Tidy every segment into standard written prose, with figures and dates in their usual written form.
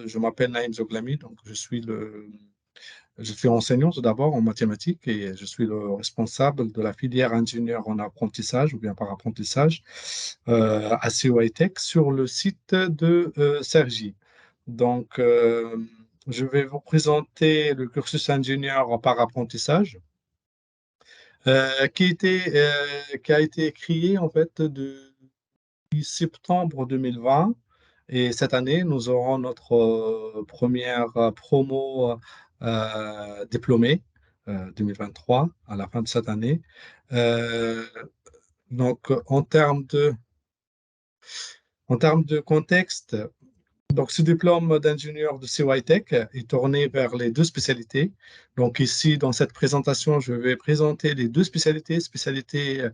je m'appelle Naïm Zoglami, donc je suis enseignant tout d'abord en mathématiques et je suis le responsable de la filière ingénieur en apprentissage ou bien par apprentissage à COI Tech sur le site de Cergy. Donc, je vais vous présenter le cursus ingénieur par apprentissage qui a été créé en fait depuis septembre 2020. Et cette année, nous aurons notre première promo diplômée 2023 à la fin de cette année. Euh, donc, en termes de contexte, donc, ce diplôme d'ingénieur de CYTech est tourné vers les deux spécialités. Donc, ici, dans cette présentation, je vais présenter les deux spécialités, spécialité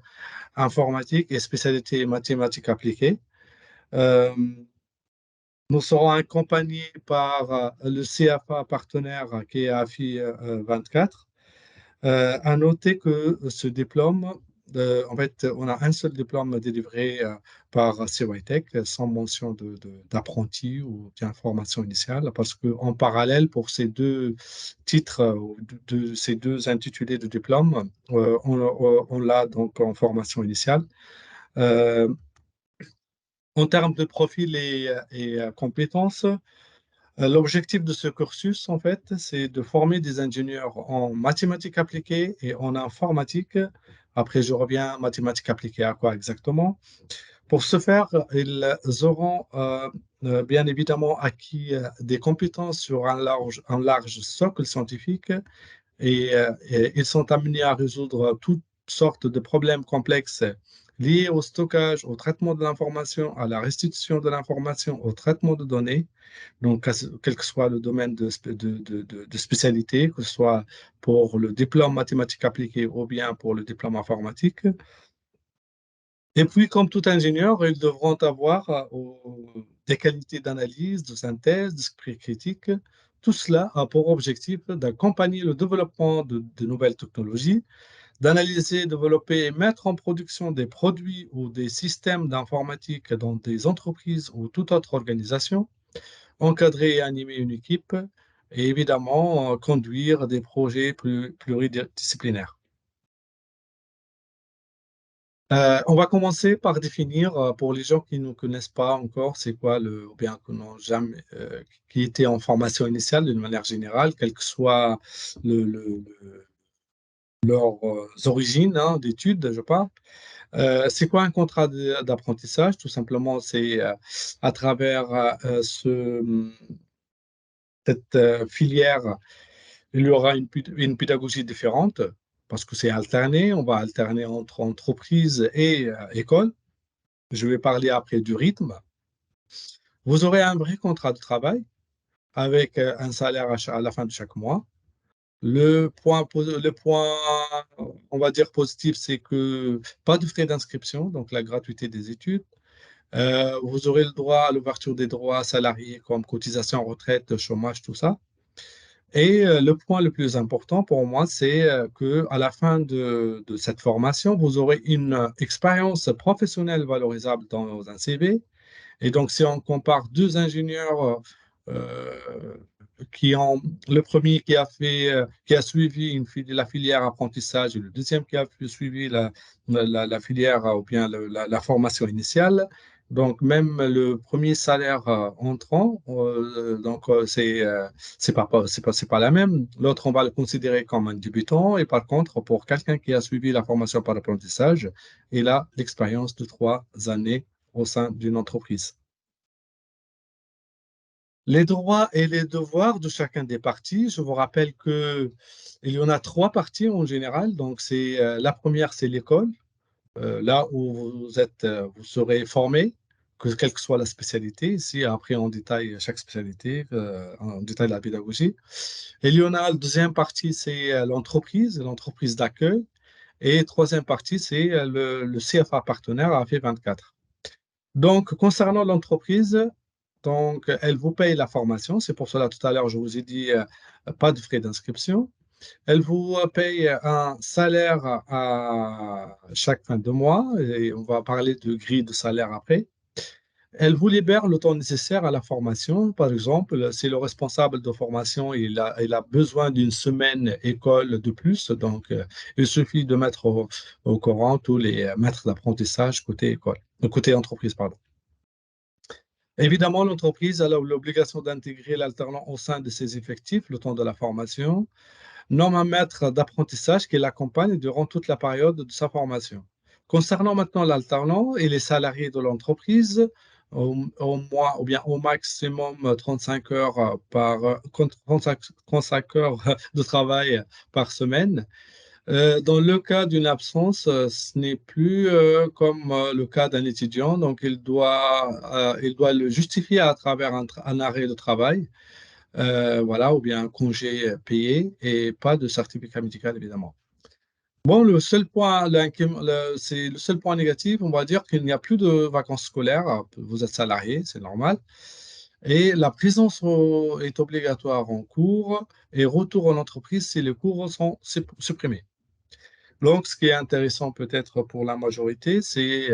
informatique et spécialité mathématiques appliquées. Euh, Nous serons accompagnés par le CFA partenaire qui est AFI 24. À noter que ce diplôme, en fait, on a un seul diplôme délivré par CYTech sans mention d'apprenti ou d'information initiale, parce qu'en parallèle, pour ces deux titres, ces deux intitulés de diplôme, on l'a donc en formation initiale. Euh, En termes de profil et compétences, l'objectif de ce cursus, en fait, c'est de former des ingénieurs en mathématiques appliquées et en informatique. Après, je reviens, mathématiques appliquées à quoi exactement? Pour ce faire, ils auront bien évidemment acquis des compétences sur un large socle scientifique et ils sont amenés à résoudre toutes sortes de problèmes complexes liés au stockage, au traitement de l'information, à la restitution de l'information, au traitement de données. Donc, quel que soit le domaine de spécialité, que ce soit pour le diplôme mathématique appliqué ou bien pour le diplôme informatique. Et puis, comme tout ingénieur, ils devront avoir des qualités d'analyse, de synthèse, d'esprit critique. Tout cela a pour objectif d'accompagner le développement de nouvelles technologies, d'analyser, développer et mettre en production des produits ou des systèmes d'informatique dans des entreprises ou toute autre organisation, encadrer et animer une équipe et évidemment conduire des projets pluridisciplinaires. On va commencer par définir, pour les gens qui ne connaissent pas encore, c'est quoi ou bien qui n'ont jamais, qui étaient en formation initiale d'une manière générale, quelles que soient leurs origines hein, d'études, je parle. C'est quoi un contrat d'apprentissage? Tout simplement, c'est à travers cette filière, il y aura une pédagogie différente parce que c'est alterné. On va alterner entre entreprise et école. Je vais parler après du rythme. Vous aurez un vrai contrat de travail avec un salaire à la fin de chaque mois. Le point, on va dire positif, c'est que pas de frais d'inscription, donc la gratuité des études. Vous aurez le droit à l'ouverture des droits salariés comme cotisation, retraite, chômage, tout ça. Et le point le plus important pour moi, c'est que à la fin de cette formation, vous aurez une expérience professionnelle valorisable dans un CV. Et donc, si on compare deux ingénieurs qui ont le premier qui a suivi la filière apprentissage et le deuxième qui a suivi la filière ou bien la formation initiale. Donc, même le premier salaire entrant, c'est pas la même. L'autre, on va le considérer comme un débutant. Et par contre, pour quelqu'un qui a suivi la formation par apprentissage, il a l'expérience de 3 années au sein d'une entreprise. Les droits et les devoirs de chacun des parties, je vous rappelle que il y en a 3 parties en général. Donc, la première, c'est l'école, là où vous serez formé, quelle que soit la spécialité. Ici, après, on détaille chaque spécialité, on détaille la pédagogie. Il y en a la deuxième partie, c'est l'entreprise d'accueil. Et troisième partie, c'est le CFA partenaire AFI 24. Donc, concernant l'entreprise, donc, elle vous paye la formation. C'est pour cela, tout à l'heure, je vous ai dit, pas de frais d'inscription. Elle vous paye un salaire à chaque fin de mois. Et on va parler de grille de salaire après. Elle vous libère le temps nécessaire à la formation. Par exemple, si le responsable de formation il a besoin d'une semaine école de plus, donc il suffit de mettre au courant tous les maîtres d'apprentissage côté école, côté entreprise, pardon. Évidemment, l'entreprise a l'obligation d'intégrer l'alternant au sein de ses effectifs le temps de la formation, nomme un maître d'apprentissage qui l'accompagne durant toute la période de sa formation. Concernant maintenant l'alternant et les salariés de l'entreprise, au mois ou bien au maximum 35 heures 35 heures de travail par semaine. Dans le cas d'une absence, ce n'est plus comme le cas d'un étudiant, donc il doit le justifier à travers un arrêt de travail, voilà, ou bien un congé payé et pas de certificat médical, évidemment. Bon, le seul point, c'est le seul point négatif, on va dire qu'il n'y a plus de vacances scolaires. Vous êtes salarié, c'est normal. Et la présence est obligatoire en cours et retour en entreprise si les cours sont supprimés. Donc, ce qui est intéressant peut-être pour la majorité, c'est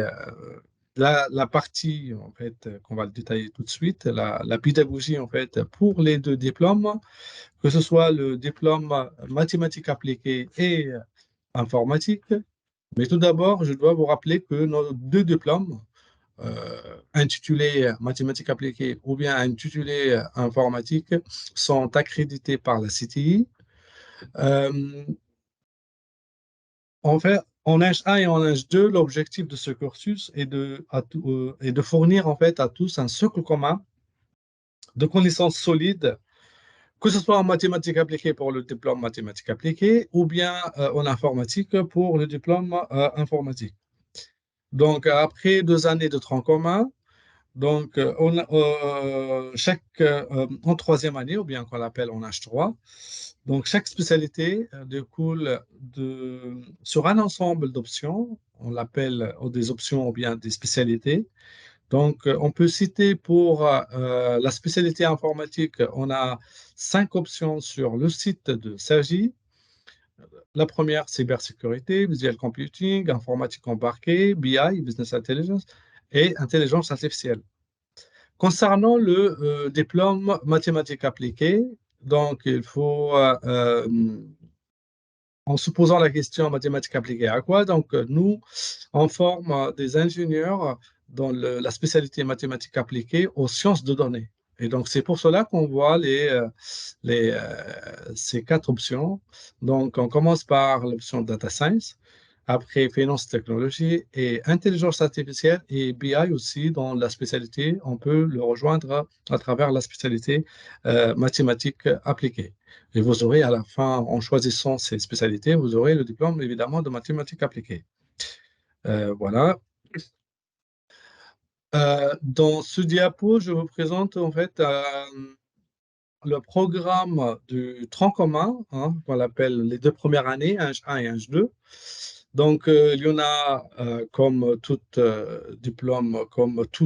la partie, en fait, qu'on va le détailler tout de suite, la pédagogie, en fait, pour les deux diplômes, que ce soit le diplôme mathématiques appliquées et informatique. Mais tout d'abord, je dois vous rappeler que nos deux diplômes, intitulés mathématiques appliquées ou bien intitulés informatique, sont accrédités par la CTI. Euh, En fait, en H1 et en H2, l'objectif de ce cursus est de fournir en fait à tous un socle commun de connaissances solides, que ce soit en mathématiques appliquées pour le diplôme mathématiques appliquées ou bien en informatique pour le diplôme informatique. Donc, après 2 années de tronc commun, donc, en troisième année, ou bien qu'on l'appelle en H3, donc chaque spécialité découle sur un ensemble d'options, on l'appelle des options ou bien des spécialités. Donc, on peut citer pour la spécialité informatique, on a 5 options sur le site de SAGI. La première, cybersécurité, visual computing, informatique embarquée, BI, business intelligence et intelligence artificielle. Concernant le diplôme mathématiques appliquées, donc il faut, en se posant la question mathématiques appliquées à quoi, donc nous, on forme des ingénieurs dans la spécialité mathématiques appliquées aux sciences de données. Et donc c'est pour cela qu'on voit ces 4 options. Donc on commence par l'option data science. Après, finance, technologie et intelligence artificielle et BI aussi dans la spécialité, on peut le rejoindre à travers la spécialité mathématiques appliquées. Et vous aurez à la fin, en choisissant ces spécialités, vous aurez le diplôme évidemment de mathématiques appliquées. Voilà. Dans ce diapo, je vous présente en fait le programme du tronc commun, hein, qu'on appelle les 2 premières années, H1 et H2. Donc, il y en a comme tout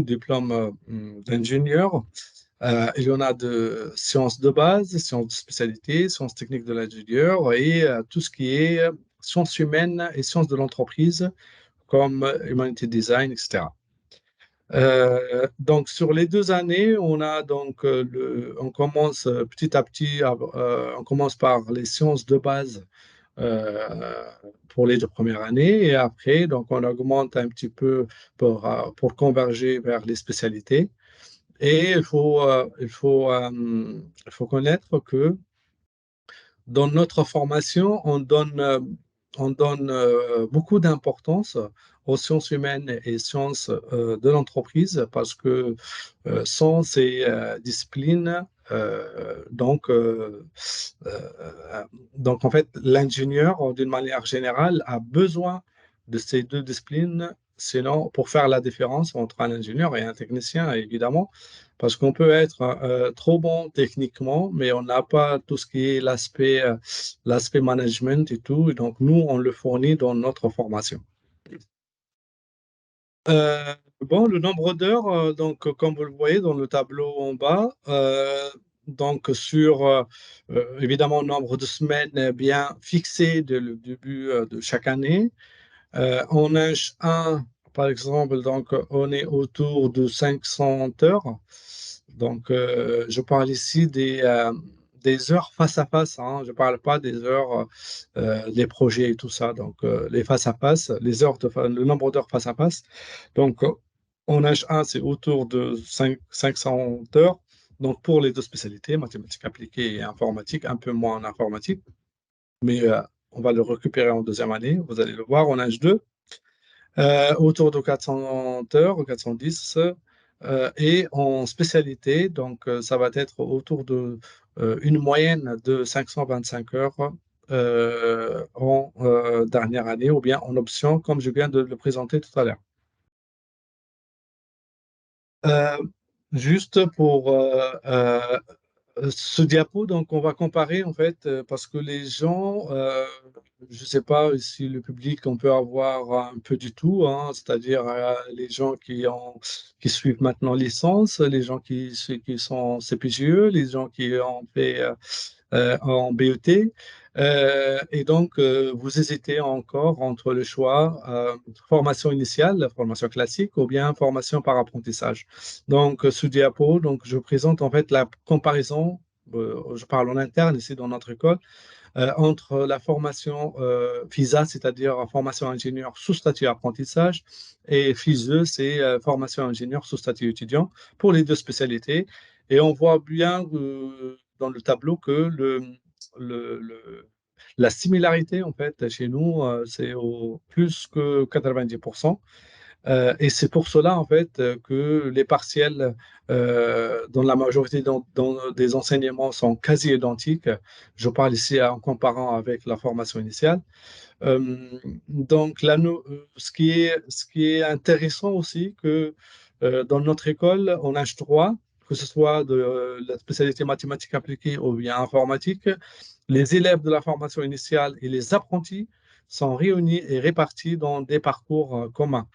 diplôme d'ingénieur, il y en a de sciences de base, sciences de spécialité, sciences techniques de l'ingénieur et tout ce qui est sciences humaines et sciences de l'entreprise, comme humanity design, etc. Donc, sur les 2 années, on a donc on commence petit à petit, on commence par les sciences de base euh, pour les 2 premières années et après, donc on augmente un petit peu pour converger vers les spécialités. Et il faut connaître que dans notre formation, on donne beaucoup d'importance aux sciences humaines et sciences de l'entreprise parce que sans ces disciplines, euh, donc en fait, l'ingénieur, d'une manière générale, a besoin de ces deux disciplines, sinon pour faire la différence entre un ingénieur et un technicien, évidemment, parce qu'on peut être trop bon techniquement, mais on n'a pas tout ce qui est l'aspect management et tout. Et donc, nous, on le fournit dans notre formation. Bon, le nombre d'heures, donc, comme vous le voyez dans le tableau en bas, donc sur évidemment le nombre de semaines bien fixé dès le début de chaque année. En H1, par exemple, donc, on est autour de 500 heures. Donc, je parle ici des heures face à face, hein. Je ne parle pas des heures, des projets et tout ça. Donc, les face à face, le nombre d'heures face à face. Donc, en H1, c'est autour de 500 heures. Donc, pour les deux spécialités, mathématiques appliquées et informatique, un peu moins en informatique, mais on va le récupérer en deuxième année. Vous allez le voir en H2, autour de 400 heures, 410. Et en spécialité, donc ça va être autour de une moyenne de 525 heures en dernière année ou bien en option, comme je viens de le présenter tout à l'heure. Euh, Juste pour ce diapo, donc on va comparer en fait, parce que les gens, je ne sais pas si le public, on peut avoir un peu du tout, hein, c'est-à-dire les gens qui suivent maintenant licence, les gens qui sont CPGE, les gens qui ont fait en BET. Et donc, vous hésitez encore entre le choix formation initiale, formation classique, ou bien formation par apprentissage. Donc, ce diapo, donc, je présente en fait la comparaison, je parle en interne ici dans notre école, entre la formation FISA, c'est-à-dire formation ingénieur sous statut apprentissage, et FISE, c'est formation ingénieur sous statut étudiant pour les deux spécialités. Et on voit bien dans le tableau que le- le- la similarité, en fait, chez nous, c'est au plus que 90%. Et c'est pour cela, en fait, que les partiels, dans la majorité des enseignements, sont quasi identiques. Je parle ici en comparant avec la formation initiale. Donc, là, ce qui est intéressant aussi, que dans notre école, en H3, que ce soit de la spécialité mathématiques appliquées ou bien informatique, les élèves de la formation initiale et les apprentis sont réunis et répartis dans des parcours communs.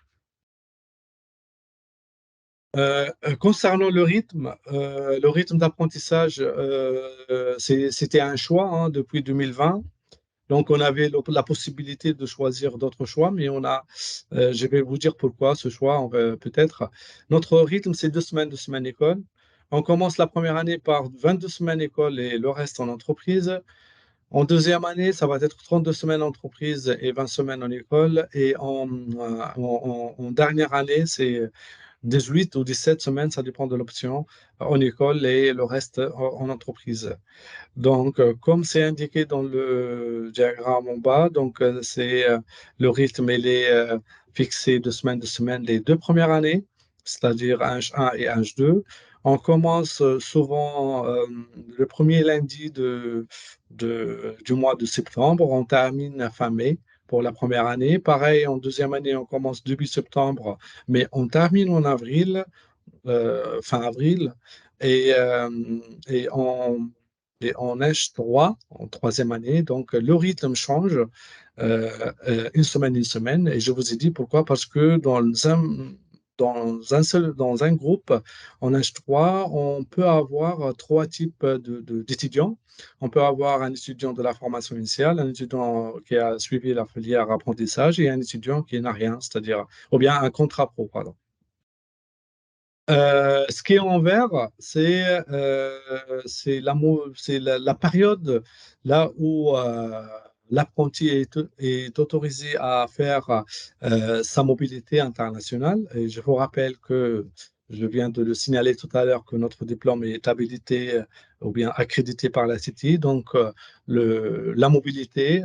Concernant le rythme d'apprentissage, c'était un choix hein, depuis 2020. Donc, on avait la possibilité de choisir d'autres choix, mais je vais vous dire pourquoi ce choix, peut-être. Notre rythme, c'est 2 semaines, 2 semaines école. On commence la première année par 22 semaines école et le reste en entreprise. En deuxième année, ça va être 32 semaines entreprise et 20 semaines en école. Et en dernière année, c'est 18 ou 17 semaines, ça dépend de l'option, en école et le reste en entreprise. Donc, comme c'est indiqué dans le diagramme en bas, donc le rythme il est fixé de semaine les 2 premières années, c'est-à-dire H1 et H2. On commence souvent le premier lundi du mois de septembre, on termine fin mai pour la première année. Pareil, en deuxième année, on commence début septembre, mais on termine en avril, fin avril. Et, euh, et on, et en H3, en troisième année, donc le rythme change une semaine. Et je vous ai dit pourquoi, parce que dans un groupe, en H3, on peut avoir trois types d'étudiants. On peut avoir un étudiant de la formation initiale, un étudiant qui a suivi la filière apprentissage et un étudiant qui n'a rien, c'est-à-dire, ou bien un contrat pro, pardon. Ce qui est en vert, c'est la période là où l'apprenti est autorisé à faire sa mobilité internationale. Et je vous rappelle que je viens de le signaler tout à l'heure que notre diplôme est habilité ou bien accrédité par la CTI. Donc, la mobilité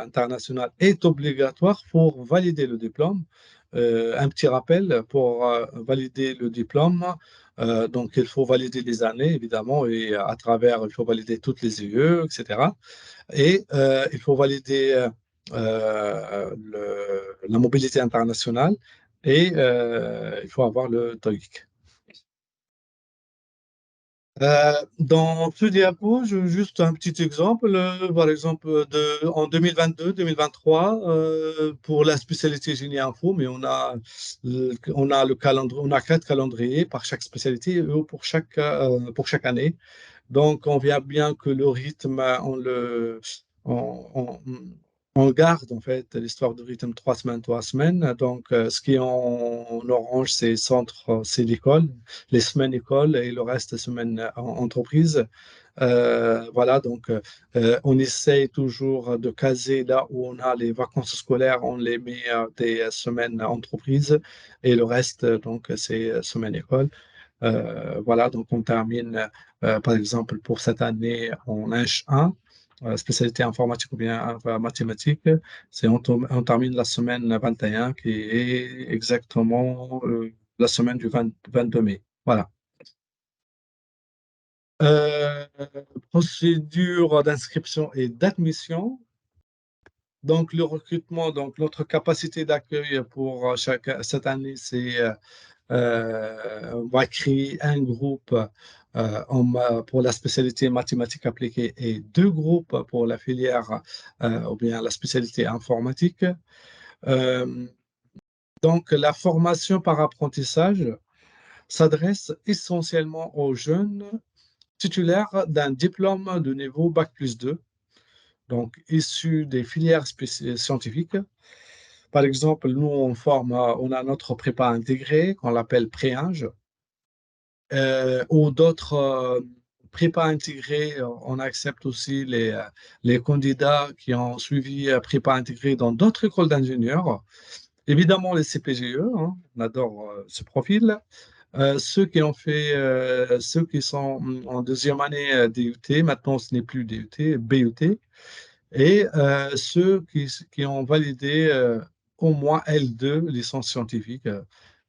internationale est obligatoire pour valider le diplôme. Un petit rappel pour valider le diplôme. Donc, il faut valider les années, évidemment, et à travers, il faut valider toutes les UE, etc. Et il faut valider la mobilité internationale et il faut avoir le TOEIC. Dans ce diapo, juste un petit exemple, par exemple, en 2022-2023, pour la spécialité génie info, mais on a le calendrier, on a 4 calendriers par chaque spécialité pour chaque année. Donc, on voit bien que le rythme, on on garde en fait l'histoire de rythme 3 semaines, 3 semaines. Donc, ce qui est en orange, c'est centre, c'est l'école, les semaines école et le reste semaines en entreprise. Voilà, donc on essaye toujours de caser là où on a les vacances scolaires, on les met des semaines entreprise et le reste, donc, c'est semaine école. Voilà, donc on termine, par exemple, pour cette année en H1, spécialité informatique ou bien mathématiques, on termine la semaine 21 qui est exactement la semaine du 22 mai. Voilà. Euh, Procédure d'inscription et d'admission. Donc, le recrutement, donc notre capacité d'accueil pour cette année, c'est on va créer un groupe pour la spécialité mathématiques appliquées et deux groupes pour la filière ou bien la spécialité informatique. Euh, donc, la formation par apprentissage s'adresse essentiellement aux jeunes titulaires d'un diplôme de niveau Bac+2, donc issus des filières scientifiques. Par exemple, nous, on a notre prépa intégrée qu'on l'appelle Préinge, ou d'autres prépas intégrés. On accepte aussi les candidats qui ont suivi prépa intégrée dans d'autres écoles d'ingénieurs. Évidemment, les CPGE, hein, on adore ce profil. Ceux qui sont en deuxième année DUT, maintenant ce n'est plus DUT, BUT, et qui ont validé au moins L2, licence scientifique.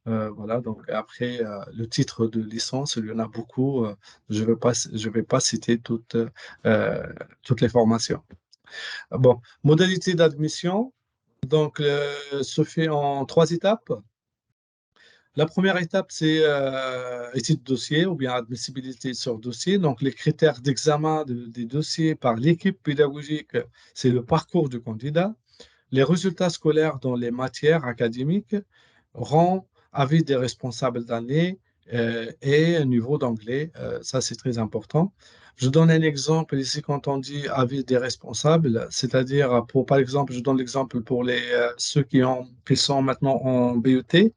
Voilà, donc après le titre de licence, il y en a beaucoup. Je vais pas citer toutes les formations. Bon, modalité d'admission, donc se fait en 3 étapes. La première étape, c'est étude de dossier ou bien admissibilité sur dossier. Donc, les critères d'examen des dossiers par l'équipe pédagogique, c'est le parcours du candidat, les résultats scolaires dans les matières académiques, rang, avis des responsables d'année et niveau d'anglais. Ça, c'est très important. Je donne un exemple ici quand on dit avis des responsables, c'est-à-dire par exemple, je donne l'exemple pour ceux qui sont maintenant en BET.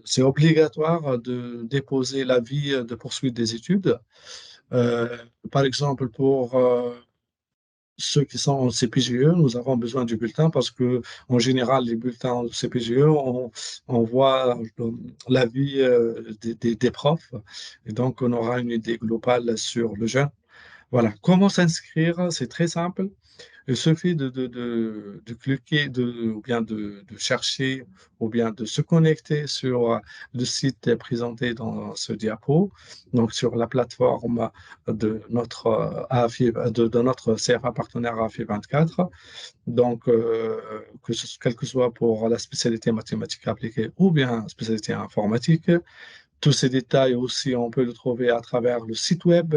C'est obligatoire de déposer l'avis de poursuite des études. Par exemple, pour ceux qui sont en CPGE, nous avons besoin du bulletin parce que, en général, les bulletins en CPGE, on voit l'avis des profs et donc on aura une idée globale sur le jeune. Voilà. Comment s'inscrire? C'est très simple. Il suffit de cliquer, ou bien de chercher, ou bien de se connecter sur le site présenté dans ce diapo, donc sur la plateforme de notre AFI, de notre CFA partenaire AFI 24. Donc, quel que soit pour la spécialité mathématiques appliquées ou bien spécialité informatique, tous ces détails aussi, on peut le trouver à travers le site web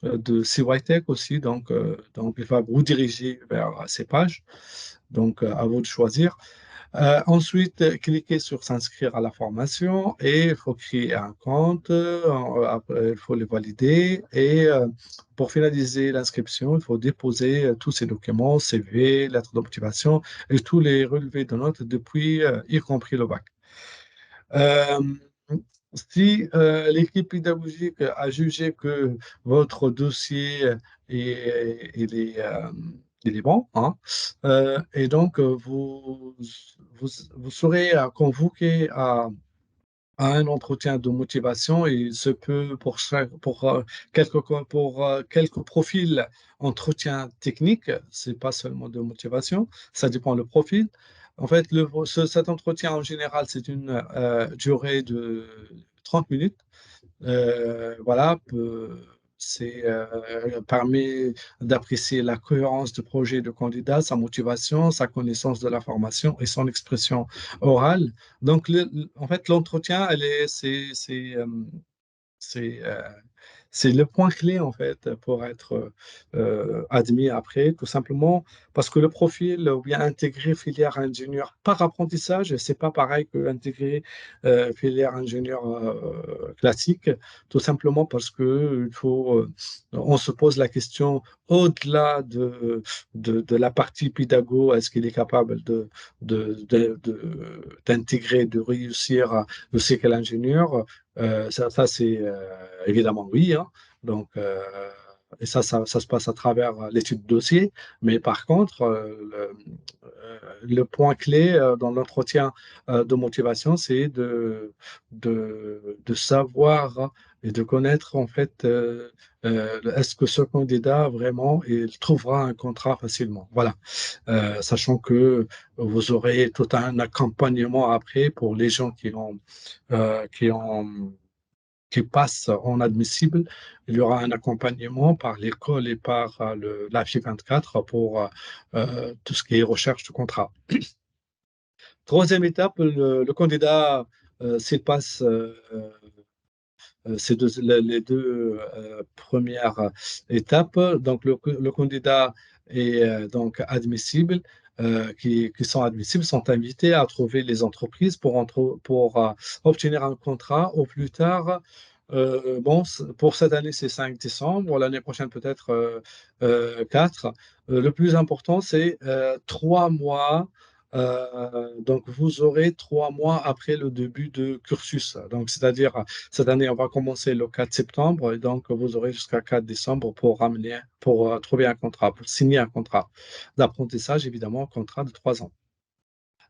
de CYTech aussi. Donc, il va vous diriger vers ces pages. Donc, à vous de choisir. Ensuite, cliquez sur s'inscrire à la formation et il faut créer un compte. Après, il faut le valider. Et pour finaliser l'inscription, il faut déposer tous ces documents, CV, lettre de motivation et tous les relevés de notes depuis, y compris le bac. Euh, Si l'équipe pédagogique a jugé que votre dossier il est bon, hein, et donc vous serez convoqué à un entretien de motivation et il se peut pour quelques profils entretien technique, c'est pas seulement de motivation, ça dépend le profil. En fait, cet entretien en général, c'est une durée de 30 minutes. Voilà, permet d'apprécier la cohérence du projet de candidat, sa motivation, sa connaissance de la formation et son expression orale. Donc, en fait, l'entretien, c'est C'est le point clé, en fait, pour être admis après, tout simplement parce que le profil ou bien intégrer filière ingénieur par apprentissage, c'est pas pareil que intégrer filière ingénieur classique, tout simplement parce que on se pose la question au-delà de la partie pédago, est-ce qu'il est capable d'intégrer, de réussir le cycle ingénieur? Ça c'est évidemment oui, hein. Donc, et ça se passe à travers l'étude de dossier. Mais par contre, le point clé dans l'entretien de motivation, c'est de savoir et de connaître en fait est-ce que ce candidat vraiment il trouvera un contrat facilement. Voilà. Sachant que vous aurez tout un accompagnement après pour les gens qui ont qui passent en admissible. Il y aura un accompagnement par l'école et par la FI 24 pour tout ce qui est recherche de contrat. Troisième étape, le candidat, s'il passe les deux premières étapes, donc le candidat est donc admissible. Qui sont admissibles sont invités à trouver les entreprises pour obtenir un contrat au plus tard. Bon, pour cette année, c'est 5 décembre. L'année prochaine, peut-être 4. Le plus important, c'est 3 mois. Donc, vous aurez 3 mois après le début de cursus. Donc, c'est-à-dire, cette année, on va commencer le 4 septembre et donc vous aurez jusqu'à 4 décembre pour ramener, pour trouver un contrat, pour signer un contrat d'apprentissage, évidemment, un contrat de 3 ans.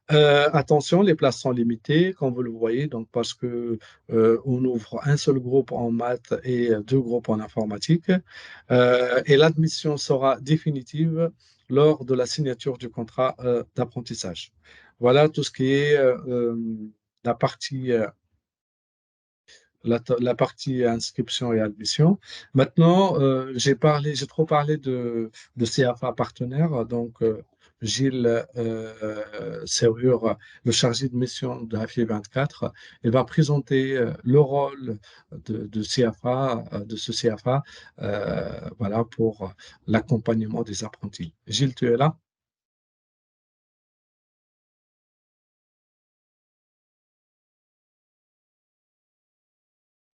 Attention, les places sont limitées, comme vous le voyez, donc parce que on ouvre un seul groupe en maths et deux groupes en informatique, et l'admission sera définitive lors de la signature du contrat d'apprentissage. Voilà tout ce qui est la partie la partie inscription et admission. Maintenant, j'ai trop parlé de CFA partenaire. Donc, Gilles Serrure, le chargé de mission de la FI 24, il va présenter le rôle de CFA, de ce CFA, voilà, pour l'accompagnement des apprentis. Gilles, tu es là?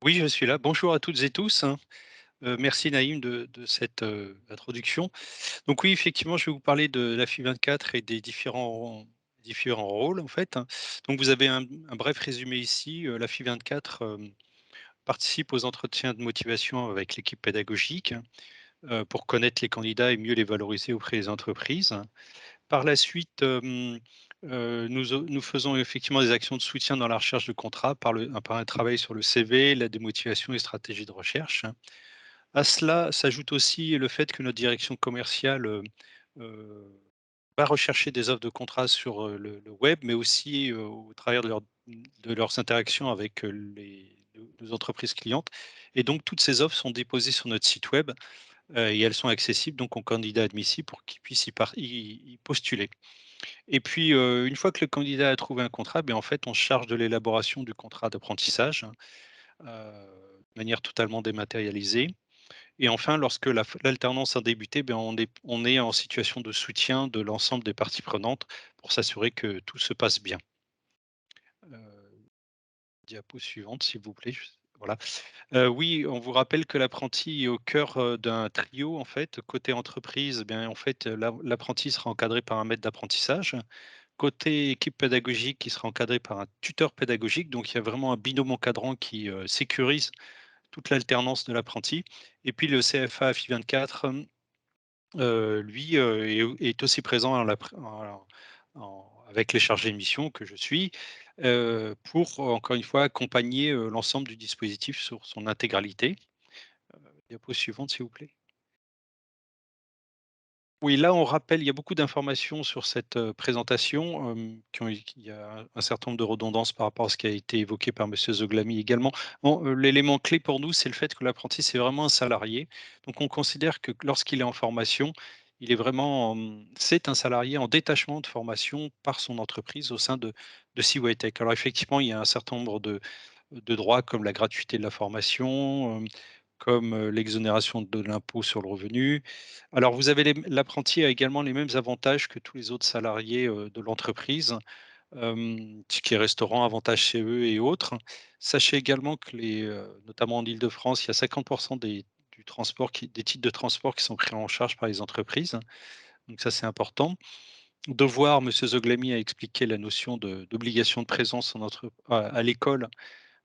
Oui, je suis là. Bonjour à toutes et tous, hein. Merci Naïm de cette, introduction. Donc oui, effectivement, je vais vous parler de la FI 24 et des différents rôles, en fait, hein. Donc vous avez un bref résumé ici. La FI 24, participe aux entretiens de motivation avec l'équipe pédagogique, pour connaître les candidats et mieux les valoriser auprès des entreprises. Par la suite, nous faisons effectivement des actions de soutien dans la recherche de contrats par un travail sur le CV, la démotivation et stratégie de recherche. À cela s'ajoute aussi le fait que notre direction commerciale, heu, va rechercher des offres de contrats sur, le web, mais aussi, au travers de leurs interactions avec, nos entreprises clientes, et donc toutes ces offres sont déposées sur notre site web, et elles sont accessibles donc aux candidats admissibles pour qu'ils puissent y postuler. Et puis, une fois que le candidat a trouvé un contrat, en fait, on se charge de l'élaboration du contrat d'apprentissage, de manière totalement dématérialisée. Et enfin, lorsque l'alternance a débuté, on est en situation de soutien de l'ensemble des parties prenantes pour s'assurer que tout se passe bien. Heu, Diapo suivante, s'il vous plaît, voilà. Oui, on vous rappelle que l'apprenti est au cœur, d'un trio, en fait. Côté entreprise, en fait, l'apprenti sera encadré par un maître d'apprentissage. Côté équipe pédagogique, qui sera encadré par un tuteur pédagogique, donc il y a vraiment un binôme encadrant qui, sécurise toute l'alternance de l'apprenti. Et puis le CFA FI 24, lui, est aussi présent avec les chargés de mission que je suis, pour, encore une fois, accompagner, l'ensemble du dispositif sur son intégralité. Diapo suivante, s'il vous plaît. Oui, là, on rappelle, il y a beaucoup d'informations sur cette, présentation, il y a un certain nombre de redondances par rapport à ce qui a été évoqué par monsieur Zoglami également. Bon, l'élément clé pour nous, c'est le fait que l'apprenti, c'est vraiment un salarié. Donc on considère que lorsqu'il est en formation, il est vraiment, c'est un salarié en détachement de formation par son entreprise au sein de CYTech. Alors effectivement, il y a un certain nombre de droits comme la gratuité de la formation, comme l'exonération de l'impôt sur le revenu. Alors, l'apprenti a également les mêmes avantages que tous les autres salariés de l'entreprise, tickets restaurant, avantages CE et autres. Sachez également que notamment en Île-de-France, il y a 50% des titres de transport qui sont pris en charge par les entreprises. Donc ça, c'est important. Devoir, Monsieur Zoglami a expliqué la notion d'obligation de présence à l'école,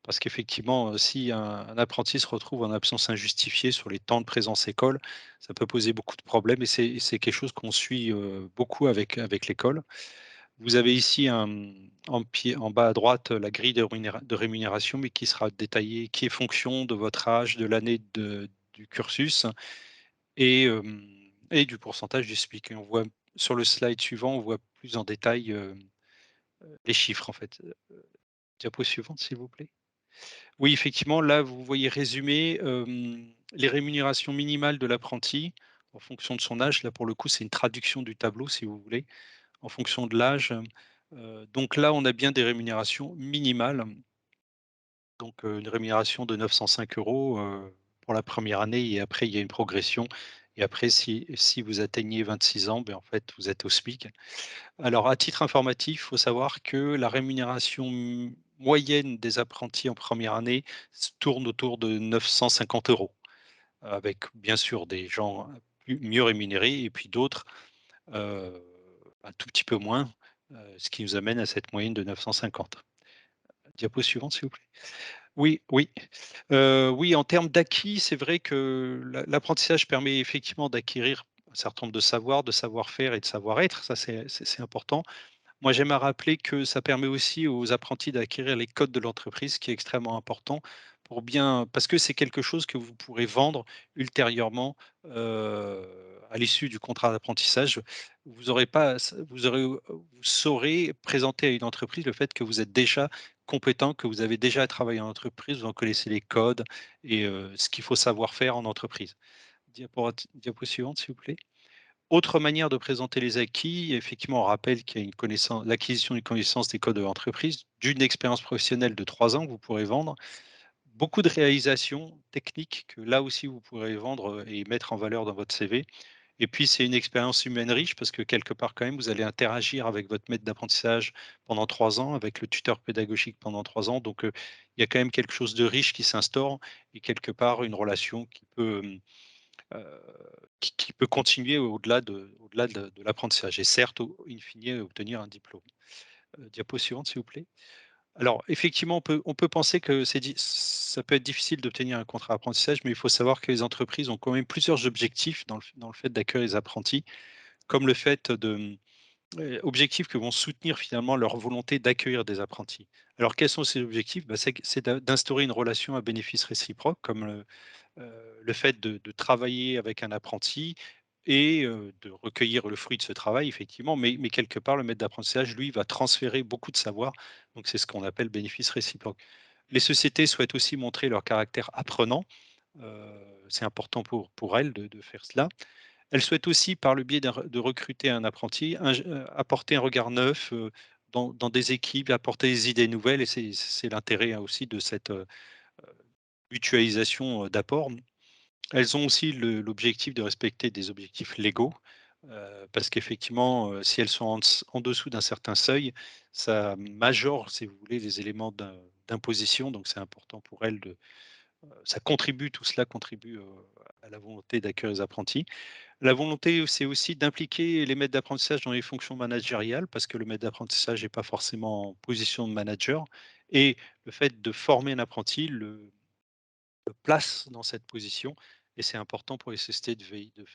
parce qu'effectivement, si un apprenti se retrouve en absence injustifiée sur les temps de présence école, ça peut poser beaucoup de problèmes et c'est quelque chose qu'on suit beaucoup avec l'école. Vous avez ici en bas à droite la grille de rémunération, mais qui sera détaillée, qui est fonction de votre âge, de l'année du cursus et du pourcentage du SMIC. Et on voit sur le slide suivant, on voit plus en détail les chiffres en fait. Diapo suivante, s'il vous plaît. Oui, effectivement, là, vous voyez résumé les rémunérations minimales de l'apprenti en fonction de son âge. Là, pour le coup, c'est une traduction du tableau, si vous voulez, en fonction de l'âge. Donc là, on a bien des rémunérations minimales. Donc, une rémunération de 905 € pour la première année et après, il y a une progression. Et après, si vous atteignez 26 ans, ben, en fait, vous êtes au SMIC. Alors, à titre informatif, il faut savoir que la rémunération moyenne des apprentis en première année tourne autour de 950 €, avec bien sûr des gens mieux rémunérés et puis d'autres un tout petit peu moins, ce qui nous amène à cette moyenne de 950. Diapo suivante, s'il vous plaît. Oui, oui. Oui, en termes d'acquis, c'est vrai que l'apprentissage permet effectivement d'acquérir un certain nombre de savoirs, de savoir-faire et de savoir-être. Ça, c'est important. Moi, j'aime à rappeler que ça permet aussi aux apprentis d'acquérir les codes de l'entreprise, ce qui est extrêmement important parce que c'est quelque chose que vous pourrez vendre ultérieurement, à l'issue du contrat d'apprentissage. Vous aurez pas vous saurez présenter à une entreprise le fait que vous êtes déjà compétent, que vous avez déjà travaillé en entreprise, vous en connaissez les codes et ce qu'il faut savoir faire en entreprise. Diapo suivante, s'il vous plaît. Autre manière de présenter les acquis, effectivement, on rappelle qu'il y a l'acquisition d'une connaissance des codes de l'entreprise, d'une expérience professionnelle de 3 ans que vous pourrez vendre, beaucoup de réalisations techniques que là aussi vous pourrez vendre et mettre en valeur dans votre CV. Et puis c'est une expérience humaine riche parce que quelque part quand même vous allez interagir avec votre maître d'apprentissage pendant 3 ans, avec le tuteur pédagogique pendant 3 ans. Donc il y a quand même quelque chose de riche qui s'instaure et quelque part une relation Heu, qui peut continuer au-delà de l'apprentissage et certes, in fine, obtenir un diplôme. Diapo suivante, s'il vous plaît. Alors effectivement, on peut penser que ça peut être difficile d'obtenir un contrat d'apprentissage, mais il faut savoir que les entreprises ont quand même plusieurs objectifs dans le fait d'accueillir les apprentis, comme le fait objectifs que vont soutenir finalement leur volonté d'accueillir des apprentis. Alors quels sont ces objectifs? Bah, d'instaurer une relation à bénéfice réciproque comme le fait de travailler avec un apprenti et de recueillir le fruit de ce travail effectivement, mais quelque part le maître d'apprentissage, lui, va transférer beaucoup de savoir, donc c'est ce qu'on appelle bénéfice réciproque. Les sociétés souhaitent aussi montrer leur caractère apprenant, c'est important pour elles de faire cela. Elles souhaitent aussi par le biais de recruter un apprenti, apporter un regard neuf, dans des équipes, apporter des idées nouvelles et c'est l'intérêt, hein, aussi de cette, mutualisation, d'apports. Elles ont aussi l'objectif de respecter des objectifs légaux, parce qu'effectivement, si elles sont en dessous d'un certain seuil, ça majore, si vous voulez, les éléments d'imposition, donc c'est important pour elles tout cela contribue, à la volonté d'accueillir les apprentis. La volonté, c'est aussi d'impliquer les maîtres d'apprentissage dans les fonctions managériales, parce que le maître d'apprentissage n'est pas forcément en position de manager et le fait de former un apprenti place dans cette position et c'est important pour les sociétés de veiller de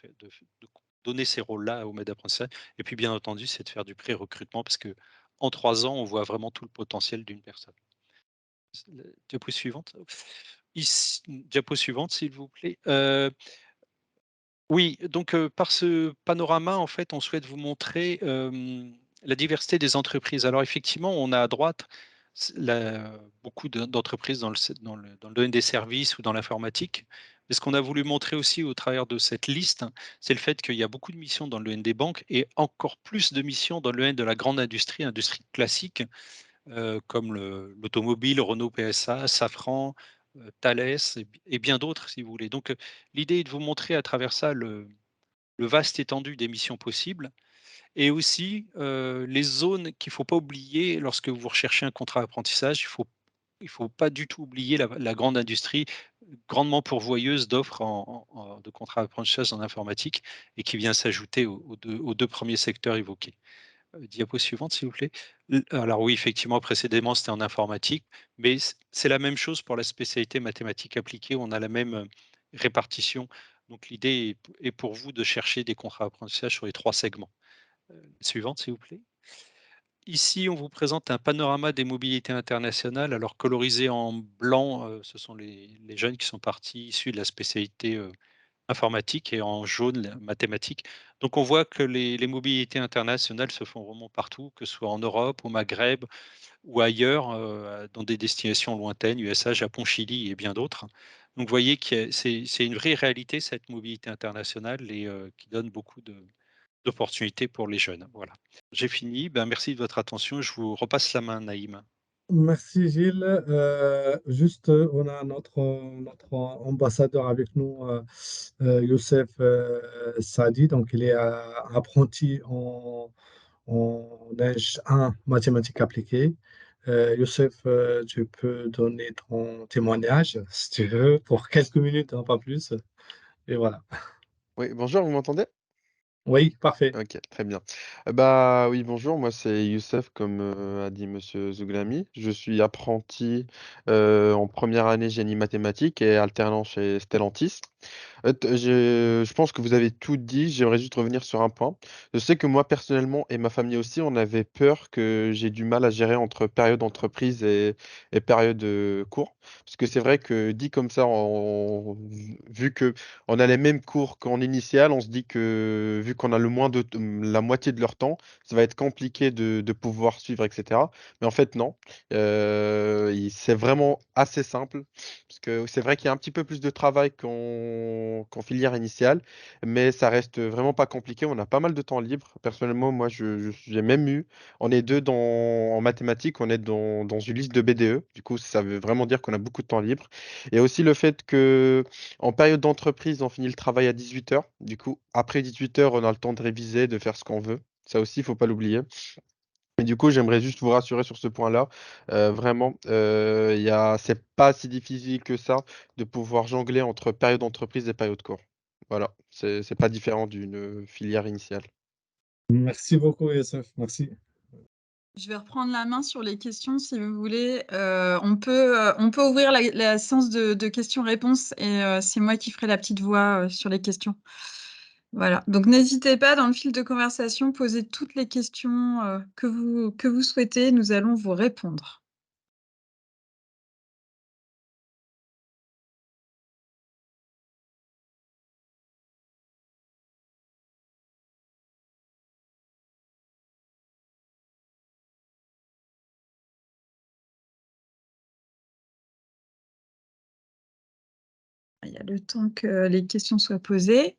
donner ces rôles-là aux maîtres d'apprentissage et puis bien entendu, c'est de faire du pré-recrutement parce que en 3 ans, on voit vraiment tout le potentiel d'une personne. Diapo suivante. Diapo suivante, s'il vous plaît. Oui, donc par ce panorama, en fait, on souhaite vous montrer, la diversité des entreprises. Alors effectivement, on a à droite beaucoup d'entreprises dans le domaine des services ou dans l'informatique. Mais ce qu'on a voulu montrer aussi au travers de cette liste, c'est le fait qu'il y a beaucoup de missions dans le domaine des banques et encore plus de missions dans le domaine de la grande industrie, industrie classique, comme l'automobile, Renault PSA, Safran, Thales et bien d'autres si vous voulez. Donc, l'idée est de vous montrer à travers ça le vaste étendue des missions possibles et aussi, les zones qu'il ne faut pas oublier lorsque vous recherchez un contrat d'apprentissage. Il faut pas du tout oublier la grande industrie, grandement pourvoyeuse d'offres de contrats d'apprentissage en informatique et qui vient s'ajouter aux deux 1 secteurs évoqués. Diapo suivante, s'il vous plaît. Alors oui, effectivement, précédemment, c'était en informatique, mais c'est la même chose pour la spécialité mathématiques appliquées, on a la même, répartition. Donc l'idée est pour vous de chercher des contrats d'apprentissage sur les 3 segments. Suivante, s'il vous plaît. Ici, on vous présente un panorama des mobilités internationales. Alors colorisé en blanc, ce sont les jeunes qui sont partis issus de la spécialité, informatique et en jaune, la mathématiques. Donc on voit que les mobilités internationales se font vraiment partout, que ce soit en Europe, au Maghreb ou ailleurs, dans des destinations lointaines, USA, Japon, Chili et bien d'autres. Donc vous voyez que c'est une vraie réalité cette mobilité internationale et qui donne beaucoup d'opportunités pour les jeunes. Voilà. J'ai fini. Ben, merci de votre attention. Je vous repasse la main, Naïm. Merci Gilles. Juste, on a notre ambassadeur avec nous, Youssef Sadi. Donc, il est apprenti en Eng 1 mathématiques appliquées. Youssef, tu peux donner ton témoignage, si tu veux, pour quelques minutes, hein, pas plus. Et voilà. Oui, bonjour, vous m'entendez? Oui, parfait. OK, très bien. Bah, oui, bonjour, moi c'est Youssef comme, a dit monsieur Zouglami. Je suis apprenti, en première année génie mathématique et alternant chez Stellantis. Je pense que vous avez tout dit, j'aimerais juste revenir sur un point. Je sais que moi personnellement et ma famille aussi, on avait peur que j'ai du mal à gérer entre période d'entreprise et période, cours. Parce que c'est vrai que dit comme ça, vu qu'on a les mêmes cours qu'en initiale, on se dit que vu qu'on a le moins de la moitié de leur temps, ça va être compliqué de pouvoir suivre et cetera. Mais en fait non, c'est vraiment assez simple. Parce que c'est vrai qu'il y a un petit peu plus de travail qu'en filière initiale, mais ça reste vraiment pas compliqué. On a pas mal de temps libre. Personnellement, moi, j'ai même eu, on est deux en mathématiques, on est dans une liste de BDE. Du coup, ça veut vraiment dire qu'on a beaucoup de temps libre. Et aussi le fait que en période d'entreprise, on finit le travail à 18 heures. Du coup, après 18 heures, on a le temps de réviser, de faire ce qu'on veut. Ça aussi, il faut pas l'oublier. Et du coup, j'aimerais juste vous rassurer sur ce point-là. Vraiment, c'est pas si difficile que ça de pouvoir jongler entre période d'entreprise et période cours. Voilà, c'est pas différent d'une filière initiale. Merci beaucoup, Youssef. Merci. Je vais reprendre la main sur les questions si vous voulez. On peut ouvrir la séance de questions-réponses et c'est moi qui ferai la petite voix sur les questions. Voilà. Donc n'hésitez pas dans le fil de conversation, poser toutes les questions que vous souhaitez. Nous allons vous répondre. Il y a le temps que les questions soient posées.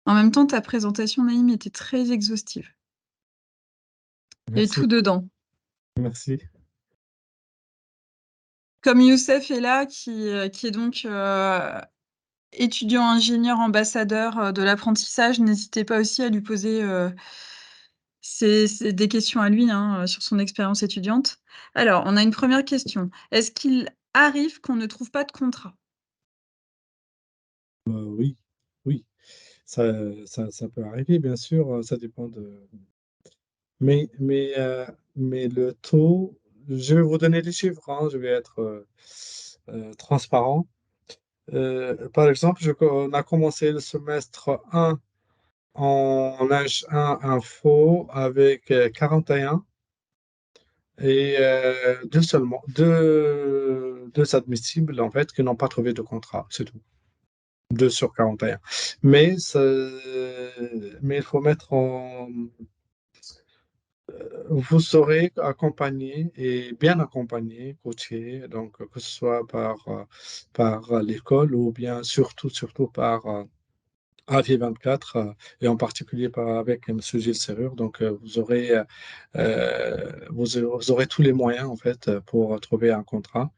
En même temps, ta présentation, Naïm, était très exhaustive. Il y a Merci. tout dedans. Merci. Comme Youssef est là, qui est donc étudiant ingénieur ambassadeur de l'apprentissage, n'hésitez pas aussi à lui poser des questions à lui hein, sur son expérience étudiante. Alors, on a une première question. Est-ce qu'il arrive qu'on ne trouve pas de contrat? Oui, oui. Ça peut arriver, bien sûr. Ça dépend de. Mais, mais, euh, mais le taux, je vais vous donner les chiffres, hein, je vais être transparent. Par exemple, on a commencé le semestre 1 en H1 Info avec 41 et deux seulement, deux admissibles en fait qui n'ont pas trouvé de contrat, c'est tout. 2 sur 41. Mais, mais il faut mettre en, vous serez accompagné et bien accompagné, coaché, donc que ce soit par l'école ou bien surtout par à FI24, et en particulier avec M. Gilles Serrure. Donc, vous aurez tous les moyens, en fait, pour trouver un contrat.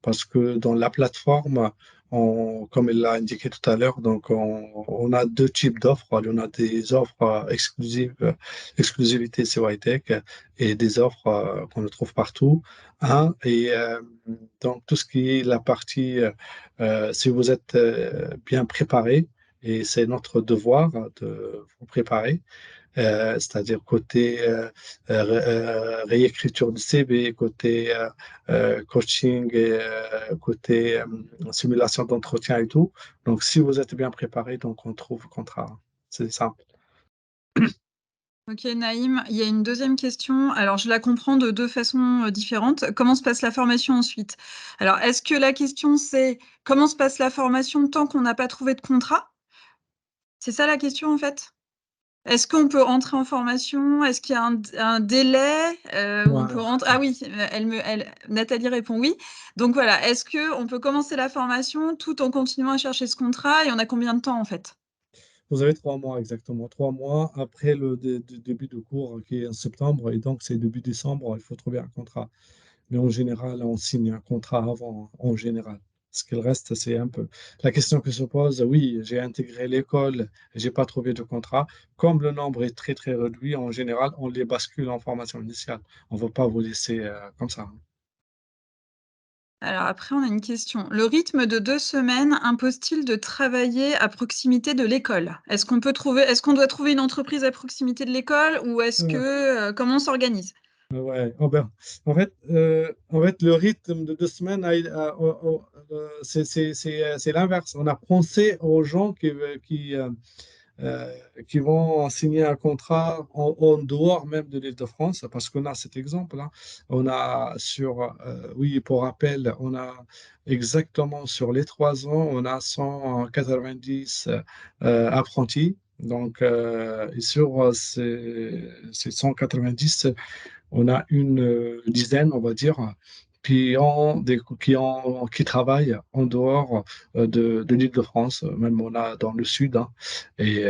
Parce que dans la plateforme, comme il l'a indiqué tout à l'heure, donc on a deux types d'offres. On a des offres exclusives, exclusivité CYTech, et des offres qu'on ne trouve partout. Donc tout ce qui est la partie, si vous êtes bien préparé, et c'est notre devoir de vous préparer, c'est-à-dire côté réécriture du CV, côté coaching, et côté simulation d'entretien et tout. Donc, si vous êtes bien préparé, donc on trouve le contrat. C'est simple. Ok, Naïm, il y a une deuxième question. Alors, je la comprends de deux façons différentes. Comment se passe la formation ensuite? Alors, est-ce que la question, c'est comment se passe la formation tant qu'on n'a pas trouvé de contrat? C'est ça la question, en fait? Est-ce qu'on peut entrer en formation? Est-ce qu'il y a un délai où on peut rentrer? Ah oui, Nathalie répond oui. Donc voilà, est-ce qu'on peut commencer la formation tout en continuant à chercher ce contrat et on a combien de temps en fait? Vous avez 3 mois exactement. 3 mois après le début de cours qui est en septembre, et donc c'est début décembre, il faut trouver un contrat. Mais en général, on signe un contrat avant, en général. Ce qu'il reste, c'est un peu. La question que se pose, oui, j'ai intégré l'école, j'ai pas trouvé de contrat. Comme le nombre est très, très réduit, en général, on les bascule en formation initiale. On ne va pas vous laisser comme ça. Alors après, on a une question. Le rythme de 2 semaines impose-t-il de travailler à proximité de l'école? Est-ce qu'on doit trouver une entreprise à proximité de l'école ou comment on s'organise? Ouais. En fait, le rythme de 2 semaines, c'est l'inverse. On a pensé aux gens qui vont signer un contrat en dehors même de l'Île-de-France, parce qu'on a cet exemple, hein. On a oui, pour rappel, on a exactement sur les 3 ans, on a 190 apprentis. Donc, et sur ces 190, on a une dizaine, on va dire, qui travaillent en dehors de l'Île-de-France, même on a dans le sud, hein. Et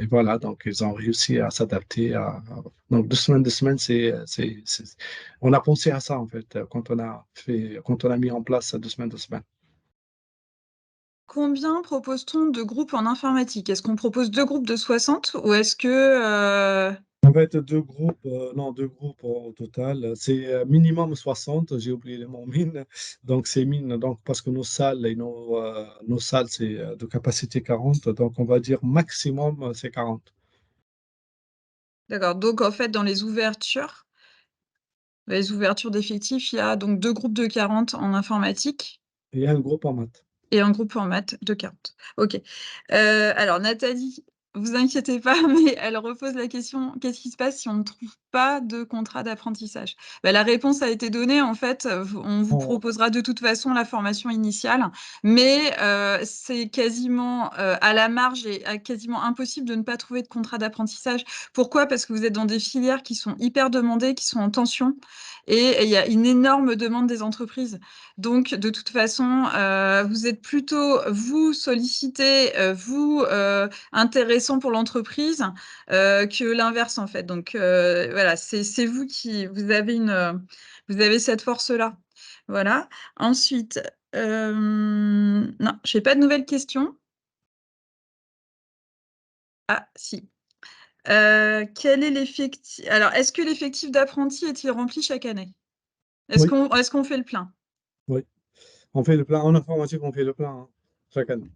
voilà, donc ils ont réussi à s'adapter donc 2 semaines, on a pensé à ça en fait, quand on a mis en place 2 semaines, 2 semaines. Combien propose-t-on de groupes en informatique? Est-ce qu'on propose 2 groupes de 60 ou est-ce que En fait, deux groupes, non, deux groupes au total. C'est minimum 60, j'ai oublié le mot mine. Donc, c'est mine, donc, parce que nos salles, c'est de capacité 40. Donc, on va dire maximum, c'est 40. D'accord. Donc en fait, dans les ouvertures d'effectifs, il y a donc 2 groupes de 40 en informatique Et un groupe en maths. et un groupe en maths de 40. Ok. Alors Nathalie, vous inquiétez pas, mais elle repose la question, qu'est-ce qui se passe si on ne trouve pas de contrat d'apprentissage? Bah, la réponse a été donnée, en fait, on vous On- proposera de toute façon la formation initiale, mais c'est quasiment à la marge et quasiment impossible de ne pas trouver de contrat d'apprentissage. Pourquoi? Parce que vous êtes dans des filières qui sont hyper demandées, qui sont en tension, et il y a une énorme demande des entreprises. Donc, de toute façon, vous êtes plutôt, vous, sollicité, vous, intéressant pour l'entreprise, que l'inverse, en fait. Donc, voilà, c'est vous vous avez cette force-là. Voilà. Ensuite, non, je n'ai pas de nouvelles questions. Ah, si. Quel est l'effectif? Alors, est-ce que l'effectif d'apprentis est-il rempli chaque année? Oui, Est-ce qu'on fait le plein? oui. On fait le plein. En informatique, on fait le plein, hein, chaque année.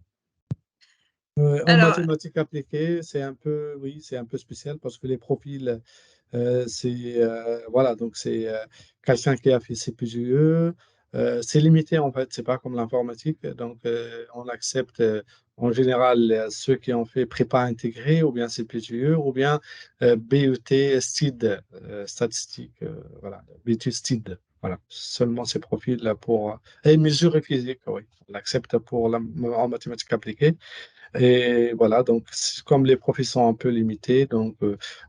En Alors, mathématiques appliquées, oui, c'est un peu spécial parce que les profils, voilà, donc c'est quelqu'un qui a fait CPGE. C'est limité en fait, c'est pas comme l'informatique. Donc, on accepte en général ceux qui ont fait prépa intégrée ou bien CPGE ou bien BET STID, statistique, voilà, BET STID. Voilà, seulement ces profils et mesures et physique, oui, on l'accepte en mathématiques appliquées. Et voilà, donc comme les profils sont un peu limités, donc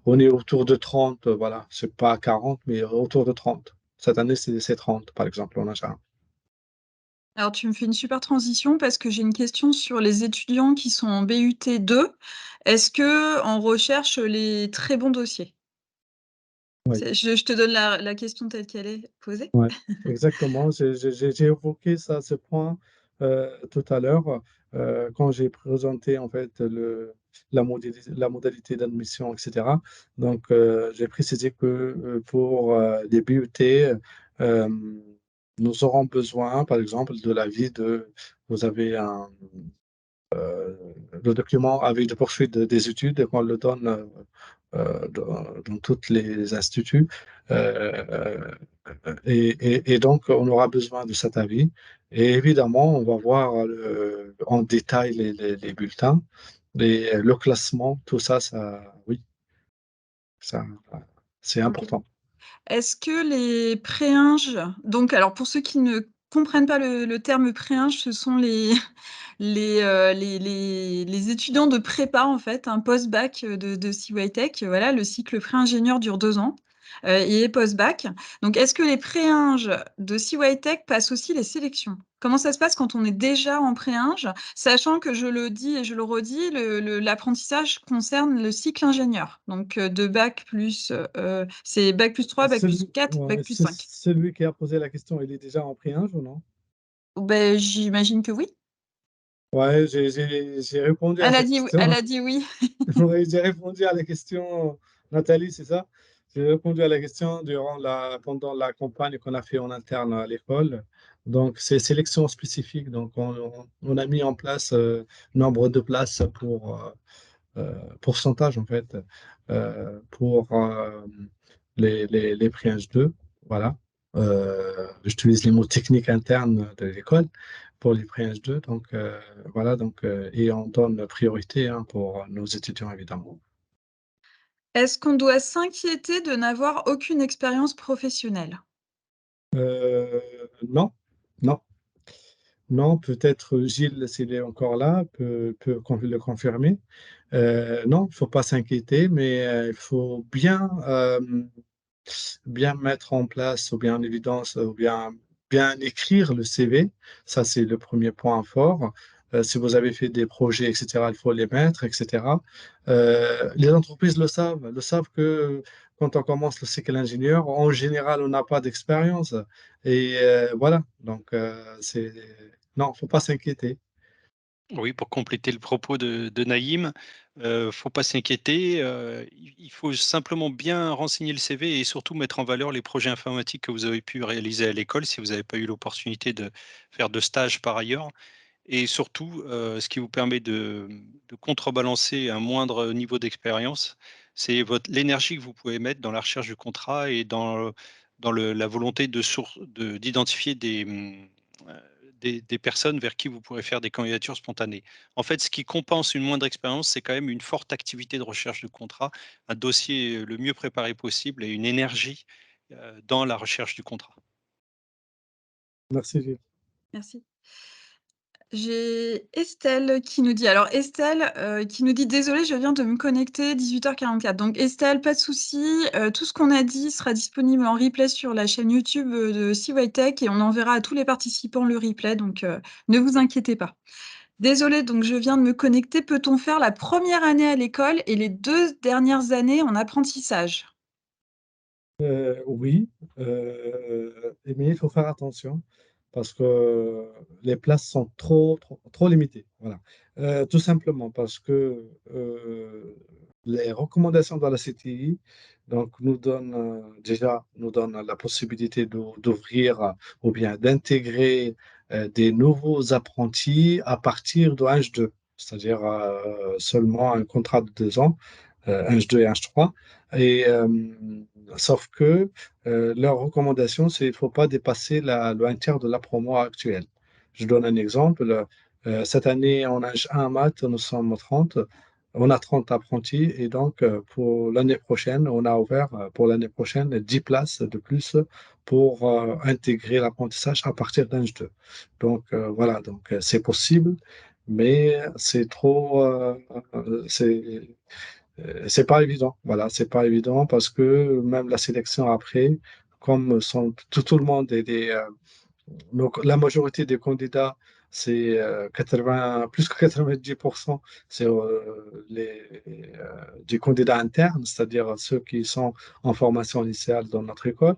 on est autour de 30, voilà, c'est pas 40, mais autour de 30. Cette année, c'est 30, par exemple, en achat. Alors, tu me fais une super transition parce que j'ai une question sur les étudiants qui sont en BUT 2. Est-ce qu'on recherche les très bons dossiers? Oui. Je te donne la question telle qu'elle est posée. Ouais, exactement. J'ai évoqué ça, ce point tout à l'heure quand j'ai présenté en fait la modalité d'admission, etc. Donc, j'ai précisé que pour les BUT, euh, nous aurons besoin, par exemple, de l'avis de. Vous avez le document avis de poursuite des études qu'on le donne dans tous les instituts. Euh, et donc, on aura besoin de cet avis. Et évidemment, on va voir en détail les bulletins, le classement, tout ça, oui, ça, c'est Ok. important. Est-ce que les préinges, donc alors pour ceux qui ne comprennent pas le terme préinge, ce sont les étudiants de prépa en fait, un post-bac de CYTech. Voilà, le cycle pré-ingénieur dure 2 ans et est post-bac. Donc est-ce que les préinges de CYTech passent aussi les sélections? Comment ça se passe quand on est déjà en préinge, sachant que je le dis et je le redis, l'apprentissage concerne le cycle ingénieur. Donc de bac plus, c'est bac plus 3, bac plus 4, Ouais, bac plus 5. celui qui a posé la question, il est déjà en préinge ou non? Ben, j'imagine que oui. Ouais, j'ai répondu à Elle a cette dit oui. Elle question. a dit oui. Oui, j'ai répondu à la question, Nathalie, c'est ça? J'ai répondu à la question pendant la campagne qu'on a fait en interne à l'école. Donc, c'est sélection spécifique. Donc, on a mis en place nombre de places pour pourcentage, en fait, pour les prix H2. Voilà. J'utilise les mots techniques internes de l'école pour les prix H2. Donc, voilà. Donc, et on donne priorité hein, pour nos étudiants, évidemment. Est-ce qu'on doit s'inquiéter de n'avoir aucune expérience professionnelle? Euh, non, non, non. Peut-être Gilles, s'il est encore là, peut le confirmer. Non, il ne faut pas s'inquiéter, mais il faut bien mettre en place ou bien en évidence ou bien écrire le CV. Ça, c'est le premier point fort. Si vous avez fait des projets, etc., il faut les mettre, etc. Les entreprises le savent que quand on commence le cycle ingénieur, en général, on n'a pas d'expérience. Et voilà, donc non, il ne faut pas s'inquiéter. Oui, pour compléter le propos de Naïm, faut pas s'inquiéter, il faut simplement bien renseigner le CV et surtout mettre en valeur les projets informatiques que vous avez pu réaliser à l'école, si vous n'avez pas eu l'opportunité de faire de stage par ailleurs. Et surtout, ce qui vous permet de contrebalancer un moindre niveau d'expérience, c'est l'énergie que vous pouvez mettre dans la recherche du contrat et dans la volonté d'identifier des personnes vers qui vous pourrez faire des candidatures spontanées. En fait, ce qui compense une moindre expérience, c'est quand même une forte activité de recherche de contrat, un dossier le mieux préparé possible et une énergie, dans la recherche du contrat. Merci, Gilles. Merci. J'ai Estelle qui nous dit, alors Estelle qui nous dit, désolée, je viens de me connecter 18h44. Donc Estelle, pas de souci, tout ce qu'on a dit sera disponible en replay sur la chaîne YouTube de CYTech et on enverra à tous les participants le replay, donc ne vous inquiétez pas. Désolée, donc je viens de me connecter. Peut-on faire la première année à l'école et les 2 dernières années en apprentissage? Oui, mais il faut faire attention parce que les places sont trop limitées. Voilà. Tout simplement parce que les recommandations de la CTI donc, nous donnent la possibilité d'ouvrir ou bien d'intégrer des nouveaux apprentis à partir de H2, c'est-à-dire seulement un contrat de 2 ans, H2 et H3. Et, sauf que leur recommandation, c'est qu'il ne faut pas dépasser le 1/3 de la promo actuelle. Je donne un exemple. Cette année, en H1 maths, nous sommes 30. On a 30 apprentis et donc pour l'année prochaine, on a ouvert pour l'année prochaine 10 places de plus pour intégrer l'apprentissage à partir d'H2. Donc voilà, donc c'est possible, mais c'est pas évident. Voilà, c'est pas évident parce que même la sélection après, comme tout le monde donc, la majorité des candidats, c'est 80, plus que 90%, c'est des candidats internes, c'est-à-dire ceux qui sont en formation initiale dans notre école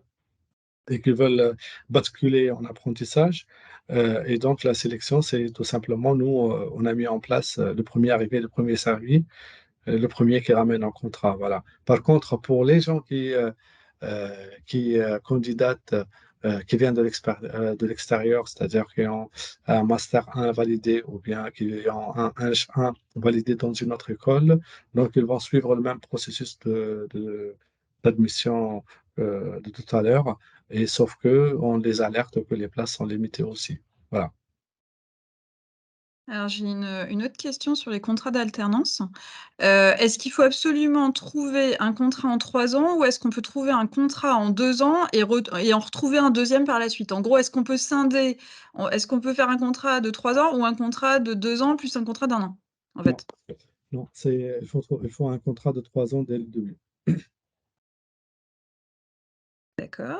et qui veulent basculer en apprentissage. Et donc, la sélection, c'est tout simplement, nous, on a mis en place le premier arrivé, le premier servi, le premier qui ramène un contrat. Voilà. Par contre, pour les gens qui candidatent, qui viennent de l'extérieur, c'est-à-dire qui ont un Master 1 validé ou bien qui ont un H1 validé dans une autre école, donc ils vont suivre le même processus d'admission de tout à l'heure, et sauf que on les alerte que les places sont limitées aussi. Voilà. Alors, j'ai une autre question sur les contrats d'alternance. Est-ce qu'il faut absolument trouver un contrat en 3 ans ou est-ce qu'on peut trouver un contrat en 2 ans et en retrouver un deuxième par la suite? En gros, est-ce qu'on peut scinder, est-ce qu'on peut faire un contrat de 3 ans ou un contrat de 2 ans plus un contrat d'1 an, en Non, fait? non, il faut un contrat de 3 ans dès le début. D'accord.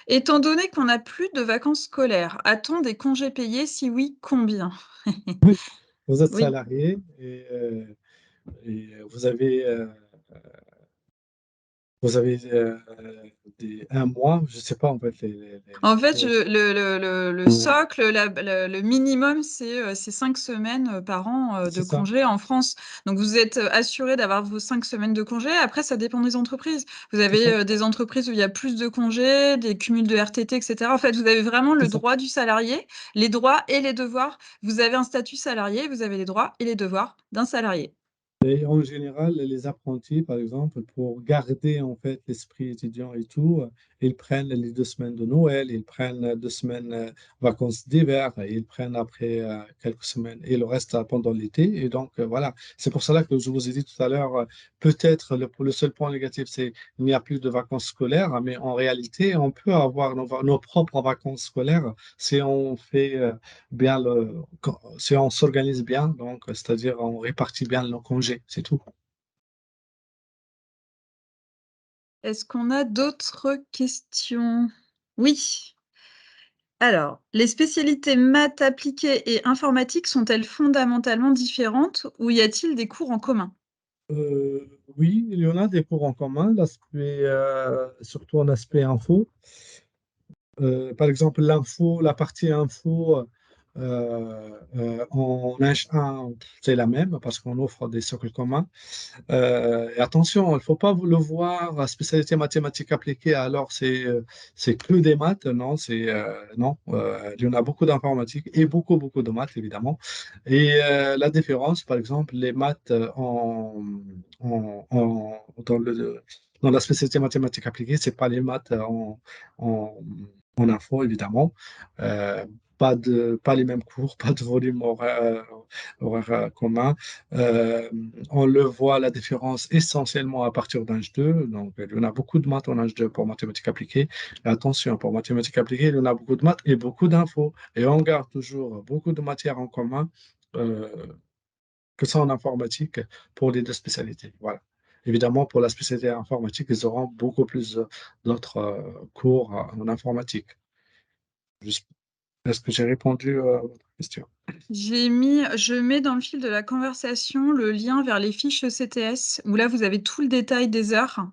Étant donné qu'on n'a plus de vacances scolaires, a-t-on des congés payés? Si oui, combien? Oui, vous êtes Oui. salarié et vous avez un mois, je ne sais pas en fait. En fait, le socle, le minimum, c'est 5 semaines par an de C'est ça. congés en France. Donc, vous êtes assuré d'avoir vos 5 semaines de congés. Après, ça dépend des entreprises. Vous C'est ça. avez des entreprises où il y a plus de congés, des cumuls de RTT, etc. En fait, vous avez vraiment C'est le ça. droit du salarié, les droits et les devoirs. Vous avez un statut salarié, vous avez les droits et les devoirs d'un salarié. Et en général, les apprentis, par exemple, pour garder en fait l'esprit étudiant et tout, ils prennent les 2 semaines de Noël, ils prennent 2 semaines vacances d'hiver, et ils prennent après quelques semaines et le reste pendant l'été. Et donc voilà, c'est pour cela que je vous ai dit tout à l'heure, peut-être le seul point négatif, c'est qu'il n'y a plus de vacances scolaires, mais en réalité, on peut avoir nos propres vacances scolaires si on fait bien si on s'organise bien, donc c'est-à-dire on répartit bien nos congés, c'est tout. Est-ce qu'on a d'autres questions? Oui. Alors, les spécialités maths appliquées et informatique sont-elles fondamentalement différentes ou y a-t-il des cours en commun? Oui, il y en a des cours en commun, surtout en aspect info. Par exemple, l'info, la partie info en H1, c'est la même parce qu'on offre des socles communs. Et attention, il ne faut pas le voir spécialité mathématiques appliquées, alors c'est que des maths. Non, non, il y en a beaucoup d'informatique et beaucoup, beaucoup de maths, évidemment. Et la différence, par exemple, les maths en- en- dans dans la spécialité mathématiques appliquées, c'est pas les maths en, en info, évidemment. Euh, pas les mêmes cours, pas de volume horaire commun. Euh, on le voit, la différence essentiellement à partir d'un H2. Donc, il y en a beaucoup de maths en H2 pour mathématiques appliquées. Et attention, pour mathématiques appliquées, il y en a beaucoup de maths et beaucoup d'infos. Et on garde toujours beaucoup de matières en commun, euh, que ça en informatique, pour les deux spécialités. Voilà. Évidemment, pour la spécialité informatique, ils auront beaucoup plus d'autres cours en informatique. Est-ce que j'ai répondu à votre question? Je mets dans le fil de la conversation le lien vers les fiches ECTS où là, vous avez tout le détail des heures.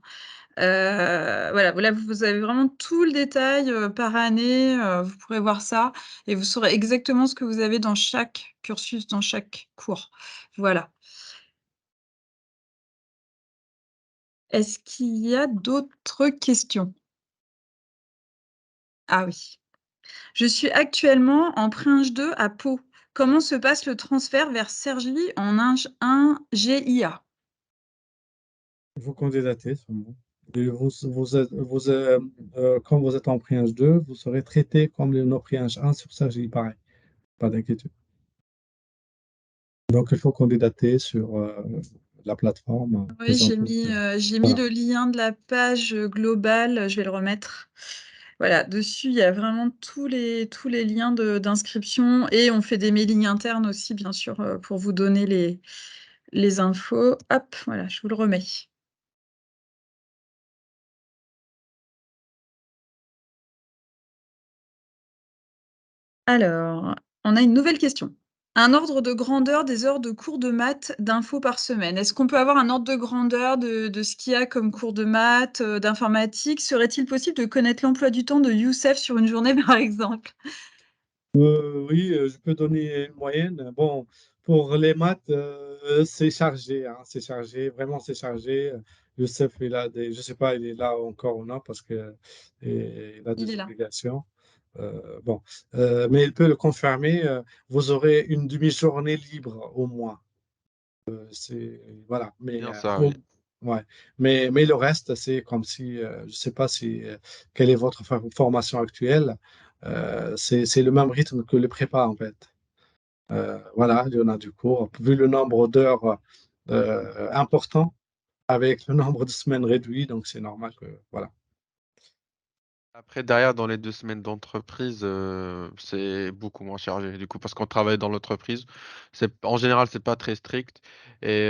Voilà, là, vous avez vraiment tout le détail par année. Vous pourrez voir ça et vous saurez exactement ce que vous avez dans chaque cursus, dans chaque cours. Voilà. Est-ce qu'il y a d'autres questions? Ah oui. Je suis actuellement en Prince 2 à Pau. Comment se passe le transfert vers Cergy en 1 GIA? Vous candidatez seulement. Et quand vous êtes en Priage 2, vous serez traité comme nos Priage 1 sur ça, j'y pareil. Pas d'inquiétude. Donc, il faut candidater sur la plateforme, Oui, présenter. j'ai mis Voilà. le lien de la page globale, je vais le remettre. Voilà, dessus, il y a vraiment tous les liens d'inscription et on fait des mailings internes aussi, bien sûr, pour vous donner les infos. Hop, voilà, je vous le remets. Alors, on a une nouvelle question. Un ordre de grandeur des heures de cours de maths d'info par semaine. Est-ce qu'on peut avoir un ordre de grandeur de ce qu'il y a comme cours de maths, d'informatique? Serait-il possible de connaître l'emploi du temps de Youssef sur une journée, par exemple? Oui, je peux donner une moyenne. Bon, pour les maths, c'est chargé, hein, c'est chargé, vraiment c'est chargé. Youssef, je sais pas, il est là encore ou non parce que il a Il des est là. obligations. Bon, mais il peut le confirmer. Vous aurez une demi-journée libre au moins. Voilà. Mais Bien ça, oui. ouais. Mais le reste, c'est comme si, je sais pas si quelle est votre formation actuelle. C'est le même rythme que le prépa en fait. Voilà, il y en a du cours. Vu le nombre d'heures important avec le nombre de semaines réduit, donc c'est normal que voilà. Après, derrière, dans les 2 semaines d'entreprise, c'est beaucoup moins chargé. Du coup, parce qu'on travaille dans l'entreprise, en général, c'est pas très strict. Et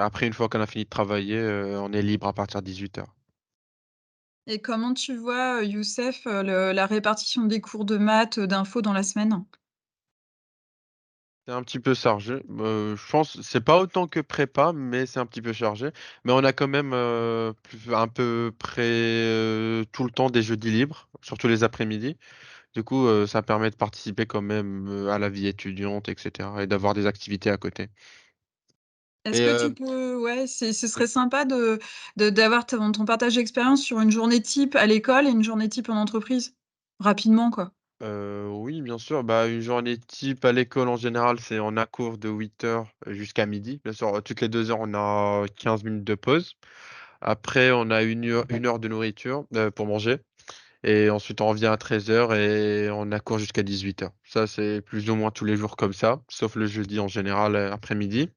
après, une fois qu'on a fini de travailler, on est libre à partir de 18h. Et comment tu vois, Youssef, la répartition des cours de maths, d'info dans la semaine? C'est un petit peu chargé. Je pense, c'est pas autant que prépa, mais c'est un petit peu chargé. Mais on a quand même un peu près tout le temps des jeudis libres, surtout les après-midi. Du coup, ça permet de participer quand même à la vie étudiante, etc. et d'avoir des activités à côté. Est-ce Et que tu peux ouais, ce serait sympa d'avoir ton partage d'expérience sur une journée type à l'école et une journée type en entreprise? Rapidement, quoi. oui, bien sûr. Bah, une journée type à l'école en général, c'est on a cours de 8h jusqu'à midi. Bien sûr, toutes les 2 heures, on a 15 minutes de pause. Après, on a 1 heure de nourriture pour manger. Et ensuite, on revient à 13h et on a cours jusqu'à 18h. Ça, c'est plus ou moins tous les jours comme ça, sauf le jeudi en général après-midi.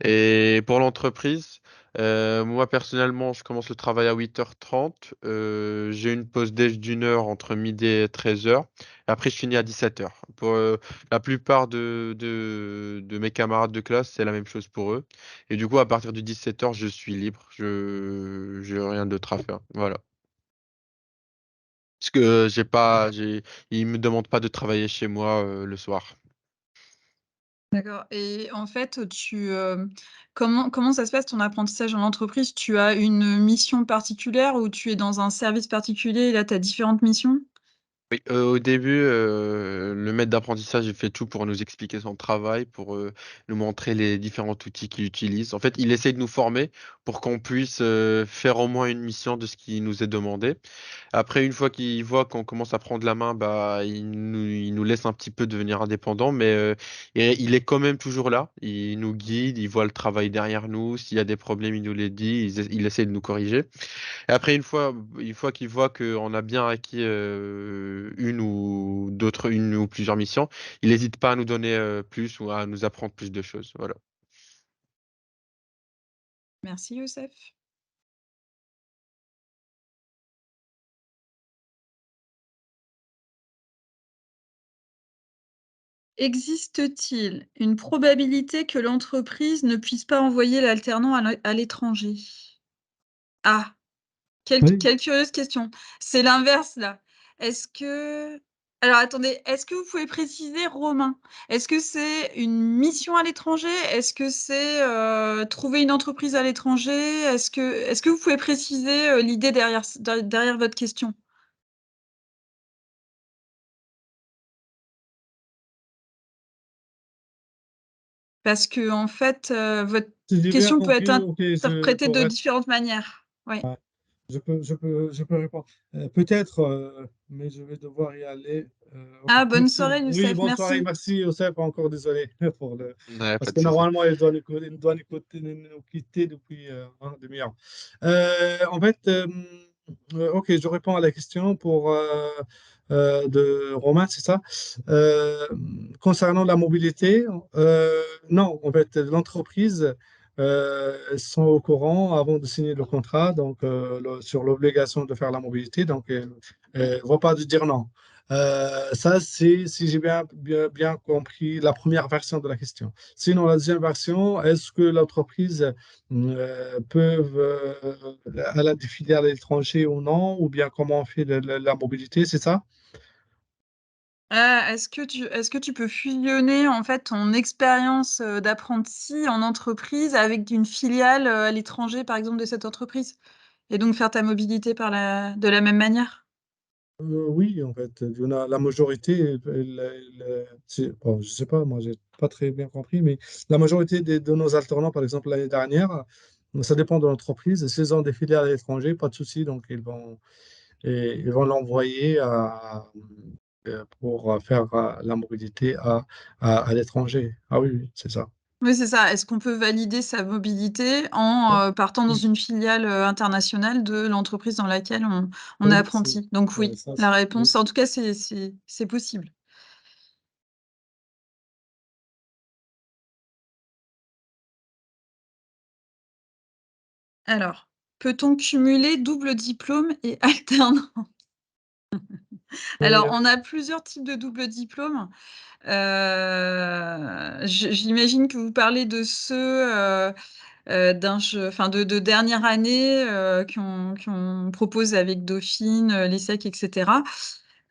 Et pour l'entreprise, moi personnellement, je commence le travail à 8h30. J'ai une pause déj d'1 heure entre midi et 13h. Et après, je finis à 17h. Pour la plupart de mes camarades de classe, c'est la même chose pour eux. Et du coup, à partir de 17h, je suis libre. Je j'ai rien d'autre à faire. Voilà. Parce que ils me demandent pas de travailler chez moi le soir. D'accord et en fait, comment ça se passe ton apprentissage en entreprise? Tu as une mission particulière ou tu es dans un service particulier et là, tu as différentes missions? Oui, au début, le maître d'apprentissage, il fait tout pour nous expliquer son travail, pour, nous montrer les différents outils qu'il utilise. En fait, il essaie de nous former pour qu'on puisse, faire au moins une mission de ce qui nous est demandé. Après, une fois qu'il voit qu'on commence à prendre la main, bah, il nous laisse un petit peu devenir indépendants, mais, il est quand même toujours là. Il nous guide, il voit le travail derrière nous. S'il y a des problèmes, il nous les dit, il essaie de nous corriger. Et après, une fois qu'il voit qu'on a bien acquis une ou plusieurs missions, il n'hésite pas à nous donner plus ou à nous apprendre plus de choses. Voilà. Merci Youssef. Existe-t-il une probabilité que l'entreprise ne puisse pas envoyer l'alternant à l'étranger? Ah! Oui, Quelle curieuse question. C'est l'inverse là. Est-ce que alors attendez, est-ce que vous pouvez préciser Romain? Est-ce que c'est une mission à l'étranger? Est-ce que c'est, trouver une entreprise à l'étranger? Est-ce que vous pouvez préciser, l'idée derrière votre question? Parce qu'en fait, votre si j'ai bien question peut être compris, ok, interprétée de différentes manières. Oui. je peux répondre. Peut-être, mais je vais devoir y aller. Ok, Ah bonne merci. soirée Oui, Youssef, bonne soirée. merci. Merci, Youssef. Encore désolé pour le. Ouais, Parce pas que de souci. normalement, il doit nous quitter depuis une demi-heure. En fait, ok, je réponds à la question de Romain, c'est ça. Euh, Concernant la mobilité, non, en fait, l'entreprise sont au courant avant de signer le contrat donc, sur l'obligation de faire la mobilité, donc ne vont pas de dire non. Ça, c'est si j'ai bien compris la première version de la question. Sinon, la deuxième version, est-ce que l'entreprise peut elle a des filiales à l'étranger ou non, ou bien comment on fait la mobilité, c'est ça? Est-ce que tu peux fusionner en fait ton expérience d'apprenti en entreprise avec une filiale à l'étranger, par exemple, de cette entreprise? Et donc faire ta mobilité de la même manière? Oui, en fait, il y en a la majorité, bon, je sais pas, moi, j'ai pas très bien compris, mais la majorité de nos alternants, par exemple, l'année dernière, ça dépend de l'entreprise. S'ils ont des filiales à l'étranger, pas de souci, donc ils vont l'envoyer pour faire la mobilité à l'étranger. Ah oui, oui, c'est ça. Oui, c'est ça. Est-ce qu'on peut valider sa mobilité en partant dans une filiale internationale de l'entreprise dans laquelle on est Oui, apprenti? Donc oui, la oui. réponse, en tout cas, c'est possible. Alors, peut-on cumuler double diplôme et alternance? Alors, Euh, on a plusieurs types de double diplôme. J'imagine que vous parlez de ceux de dernière année qu'on propose avec Dauphine, l'ESSEC, etc.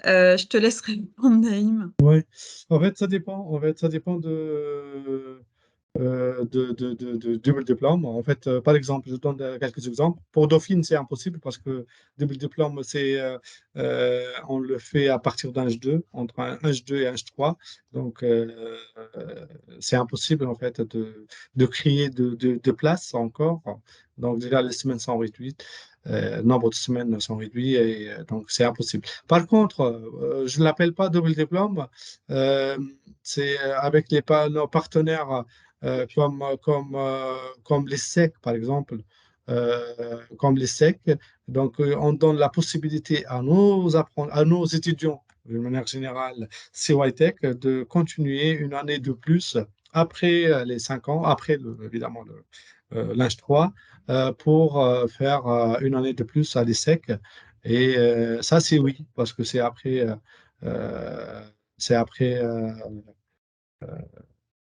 Je te laisse répondre, Naïm. ouais. En fait, ça dépend. En fait, ça dépend de double diplôme. En fait, par exemple, je donne quelques exemples. Pour Dauphine, c'est impossible parce que double diplôme, on le fait à partir d'un H2, entre un H2 et un H3. Donc, c'est impossible en fait de créer de places encore. Donc, déjà, les semaines sont réduites. Nombre de semaines sont réduits et donc c'est impossible. Par contre, je ne l'appelle pas double diplôme, euh, c'est avec nos partenaires comme les SEC, par exemple, comme les SEC. Donc, on donne la possibilité à nos étudiants, d'une manière générale, CYTech, de continuer une année de plus après les 5 ans, après évidemment l'Inch 3, pour faire une année de plus à l'ESSEC. Et ça, c'est oui, parce que c'est après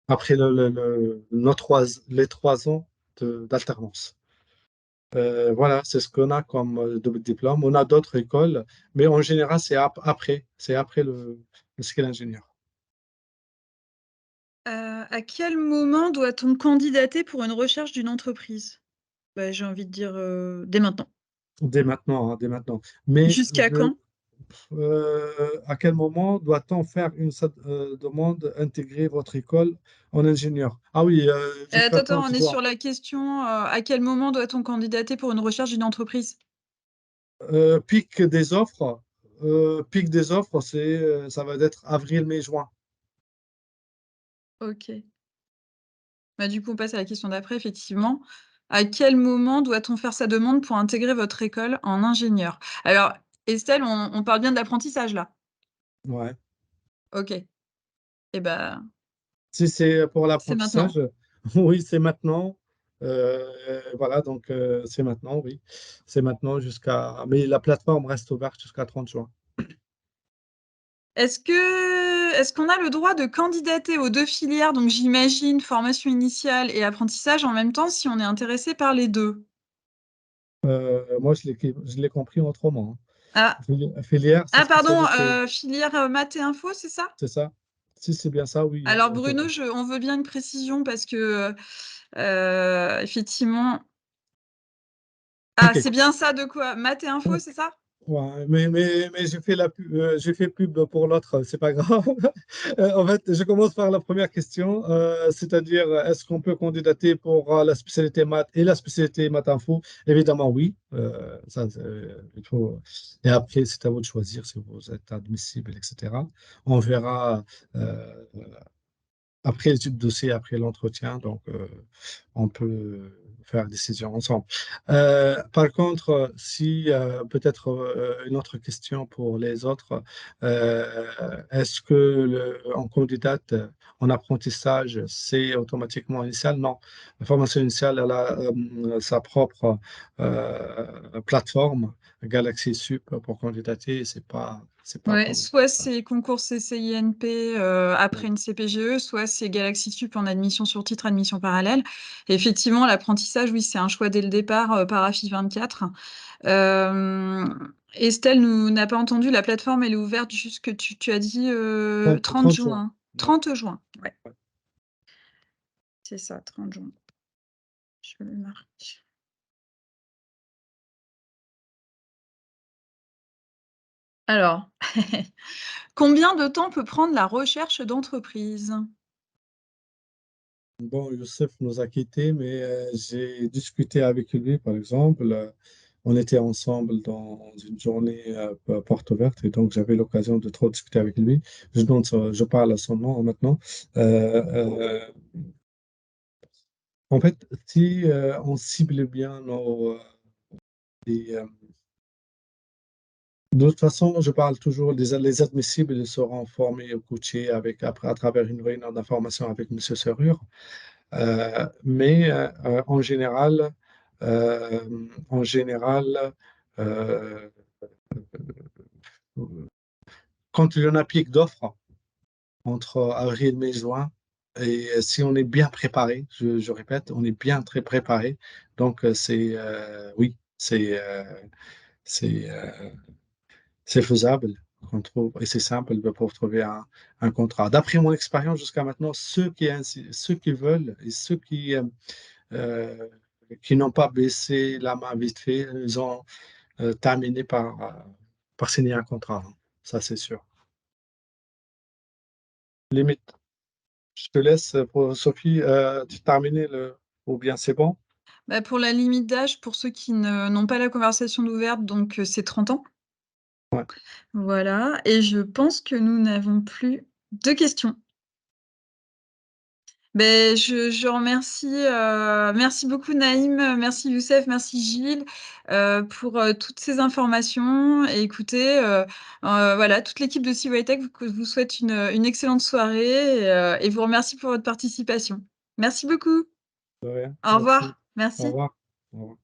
après les 3 ans d'alternance. Voilà, c'est ce qu'on a comme double diplôme. On a d'autres écoles, mais en général, c'est après le skill ingénieur. À quel moment doit-on candidater pour une recherche d'une entreprise? Bah, j'ai envie de dire dès maintenant. Dès maintenant, hein, dès maintenant. Mais Jusqu'à quand? à quel moment doit-on faire une demande intégrer votre école en ingénieur? Ah oui, jusqu'à Attends, quand on tu est dois? sur la question à quel moment doit-on candidater pour une recherche d'une entreprise? Pic des offres. Pic des offres, ça va être avril, mai, juin. Ok. Bah, du coup, on passe à la question d'après, effectivement. À quel moment doit-on faire sa demande pour intégrer votre école en ingénieur? Alors, Estelle, on parle bien de l'apprentissage là. Ouais. Ok. Eh ben, Si c'est pour c'est maintenant. l'apprentissage, oui, c'est maintenant. Voilà, donc c'est maintenant, oui. C'est maintenant jusqu'à. Mais la plateforme reste ouverte jusqu'à 30 juin. Est-ce qu'on a le droit de candidater aux deux filières, donc j'imagine formation initiale et apprentissage en même temps si on est intéressé par les deux? Moi, je l'ai compris autrement, Ah, hein. Filière, c'est pardon, spécialité. filière maths et info, c'est ça? C'est ça? Si c'est bien ça, oui. Alors Bruno, on veut bien une précision parce que effectivement. Ah, Ok. c'est bien ça de quoi? Maths et info, c'est ça? Ouais, mais j'ai fait pub pour l'autre, c'est pas grave. En fait, je commence par la première question, c'est-à-dire est-ce qu'on peut candidater pour la spécialité maths et la spécialité maths info? Évidemment, oui. Il faut... Et après, c'est à vous de choisir si vous êtes admissible, etc. On verra après l'étude de dossier, après l'entretien, donc on peut faire des décisions ensemble. Par contre, si peut-être une autre question pour les autres, est-ce que en candidate en apprentissage, c'est automatiquement initial? Non. La formation initiale, elle a sa propre plateforme, Galaxy Sup, pour candidater. C'est pas Ouais, comme soit c'est concours CCINP après ouais. une CPGE, soit c'est Galaxy Sup en admission sur titre, admission parallèle. Et effectivement, l'apprentissage, oui, c'est un choix dès le départ par AFI 24. Estelle n'a pas entendu, la plateforme, elle est ouverte jusque, tu as dit 30 30 juin. juin. 30 juin, ouais. C'est ça, 30 juin. Je le marque. Alors, combien de temps peut prendre la recherche d'entreprise? Bon, Youssef nous a quittés, mais j'ai discuté avec lui, par exemple. On était ensemble dans une journée porte ouverte et donc j'avais l'occasion de trop discuter avec lui. Je parle à son nom maintenant. Euh, euh, En fait, si on cible bien les, de toute façon, je parle toujours les admissibles, ils seront formés ou coachés à travers une réunion d'information avec M. Serrure. Mais en général, euh, quand il y en a pic d'offres entre avril, mai, juin, et si on est bien préparé, je répète, on est bien très préparé. Donc, oui, c'est, c'est faisable qu'on trouve, et c'est simple pour trouver un contrat. D'après mon expérience jusqu'à maintenant, ceux qui veulent et ceux euh, qui n'ont pas baissé la main vite fait, ils ont terminé par signer un contrat. Ça, c'est sûr. Limite, je te laisse pour Sophie, tu termines ou bien c'est bon? Bah, pour la limite d'âge, pour ceux qui n'ont pas la conversation d'ouverte, donc c'est 30 ans. Ouais. Voilà, et je pense que nous n'avons plus de questions. Ben, je remercie, merci beaucoup Naïm, merci Youssef, merci Gilles pour toutes ces informations. Et écoutez, voilà, toute l'équipe de CYTech vous souhaite une excellente soirée et vous remercie pour votre participation. Merci beaucoup. De rien. Au Merci. revoir. Au Merci. revoir. Au revoir.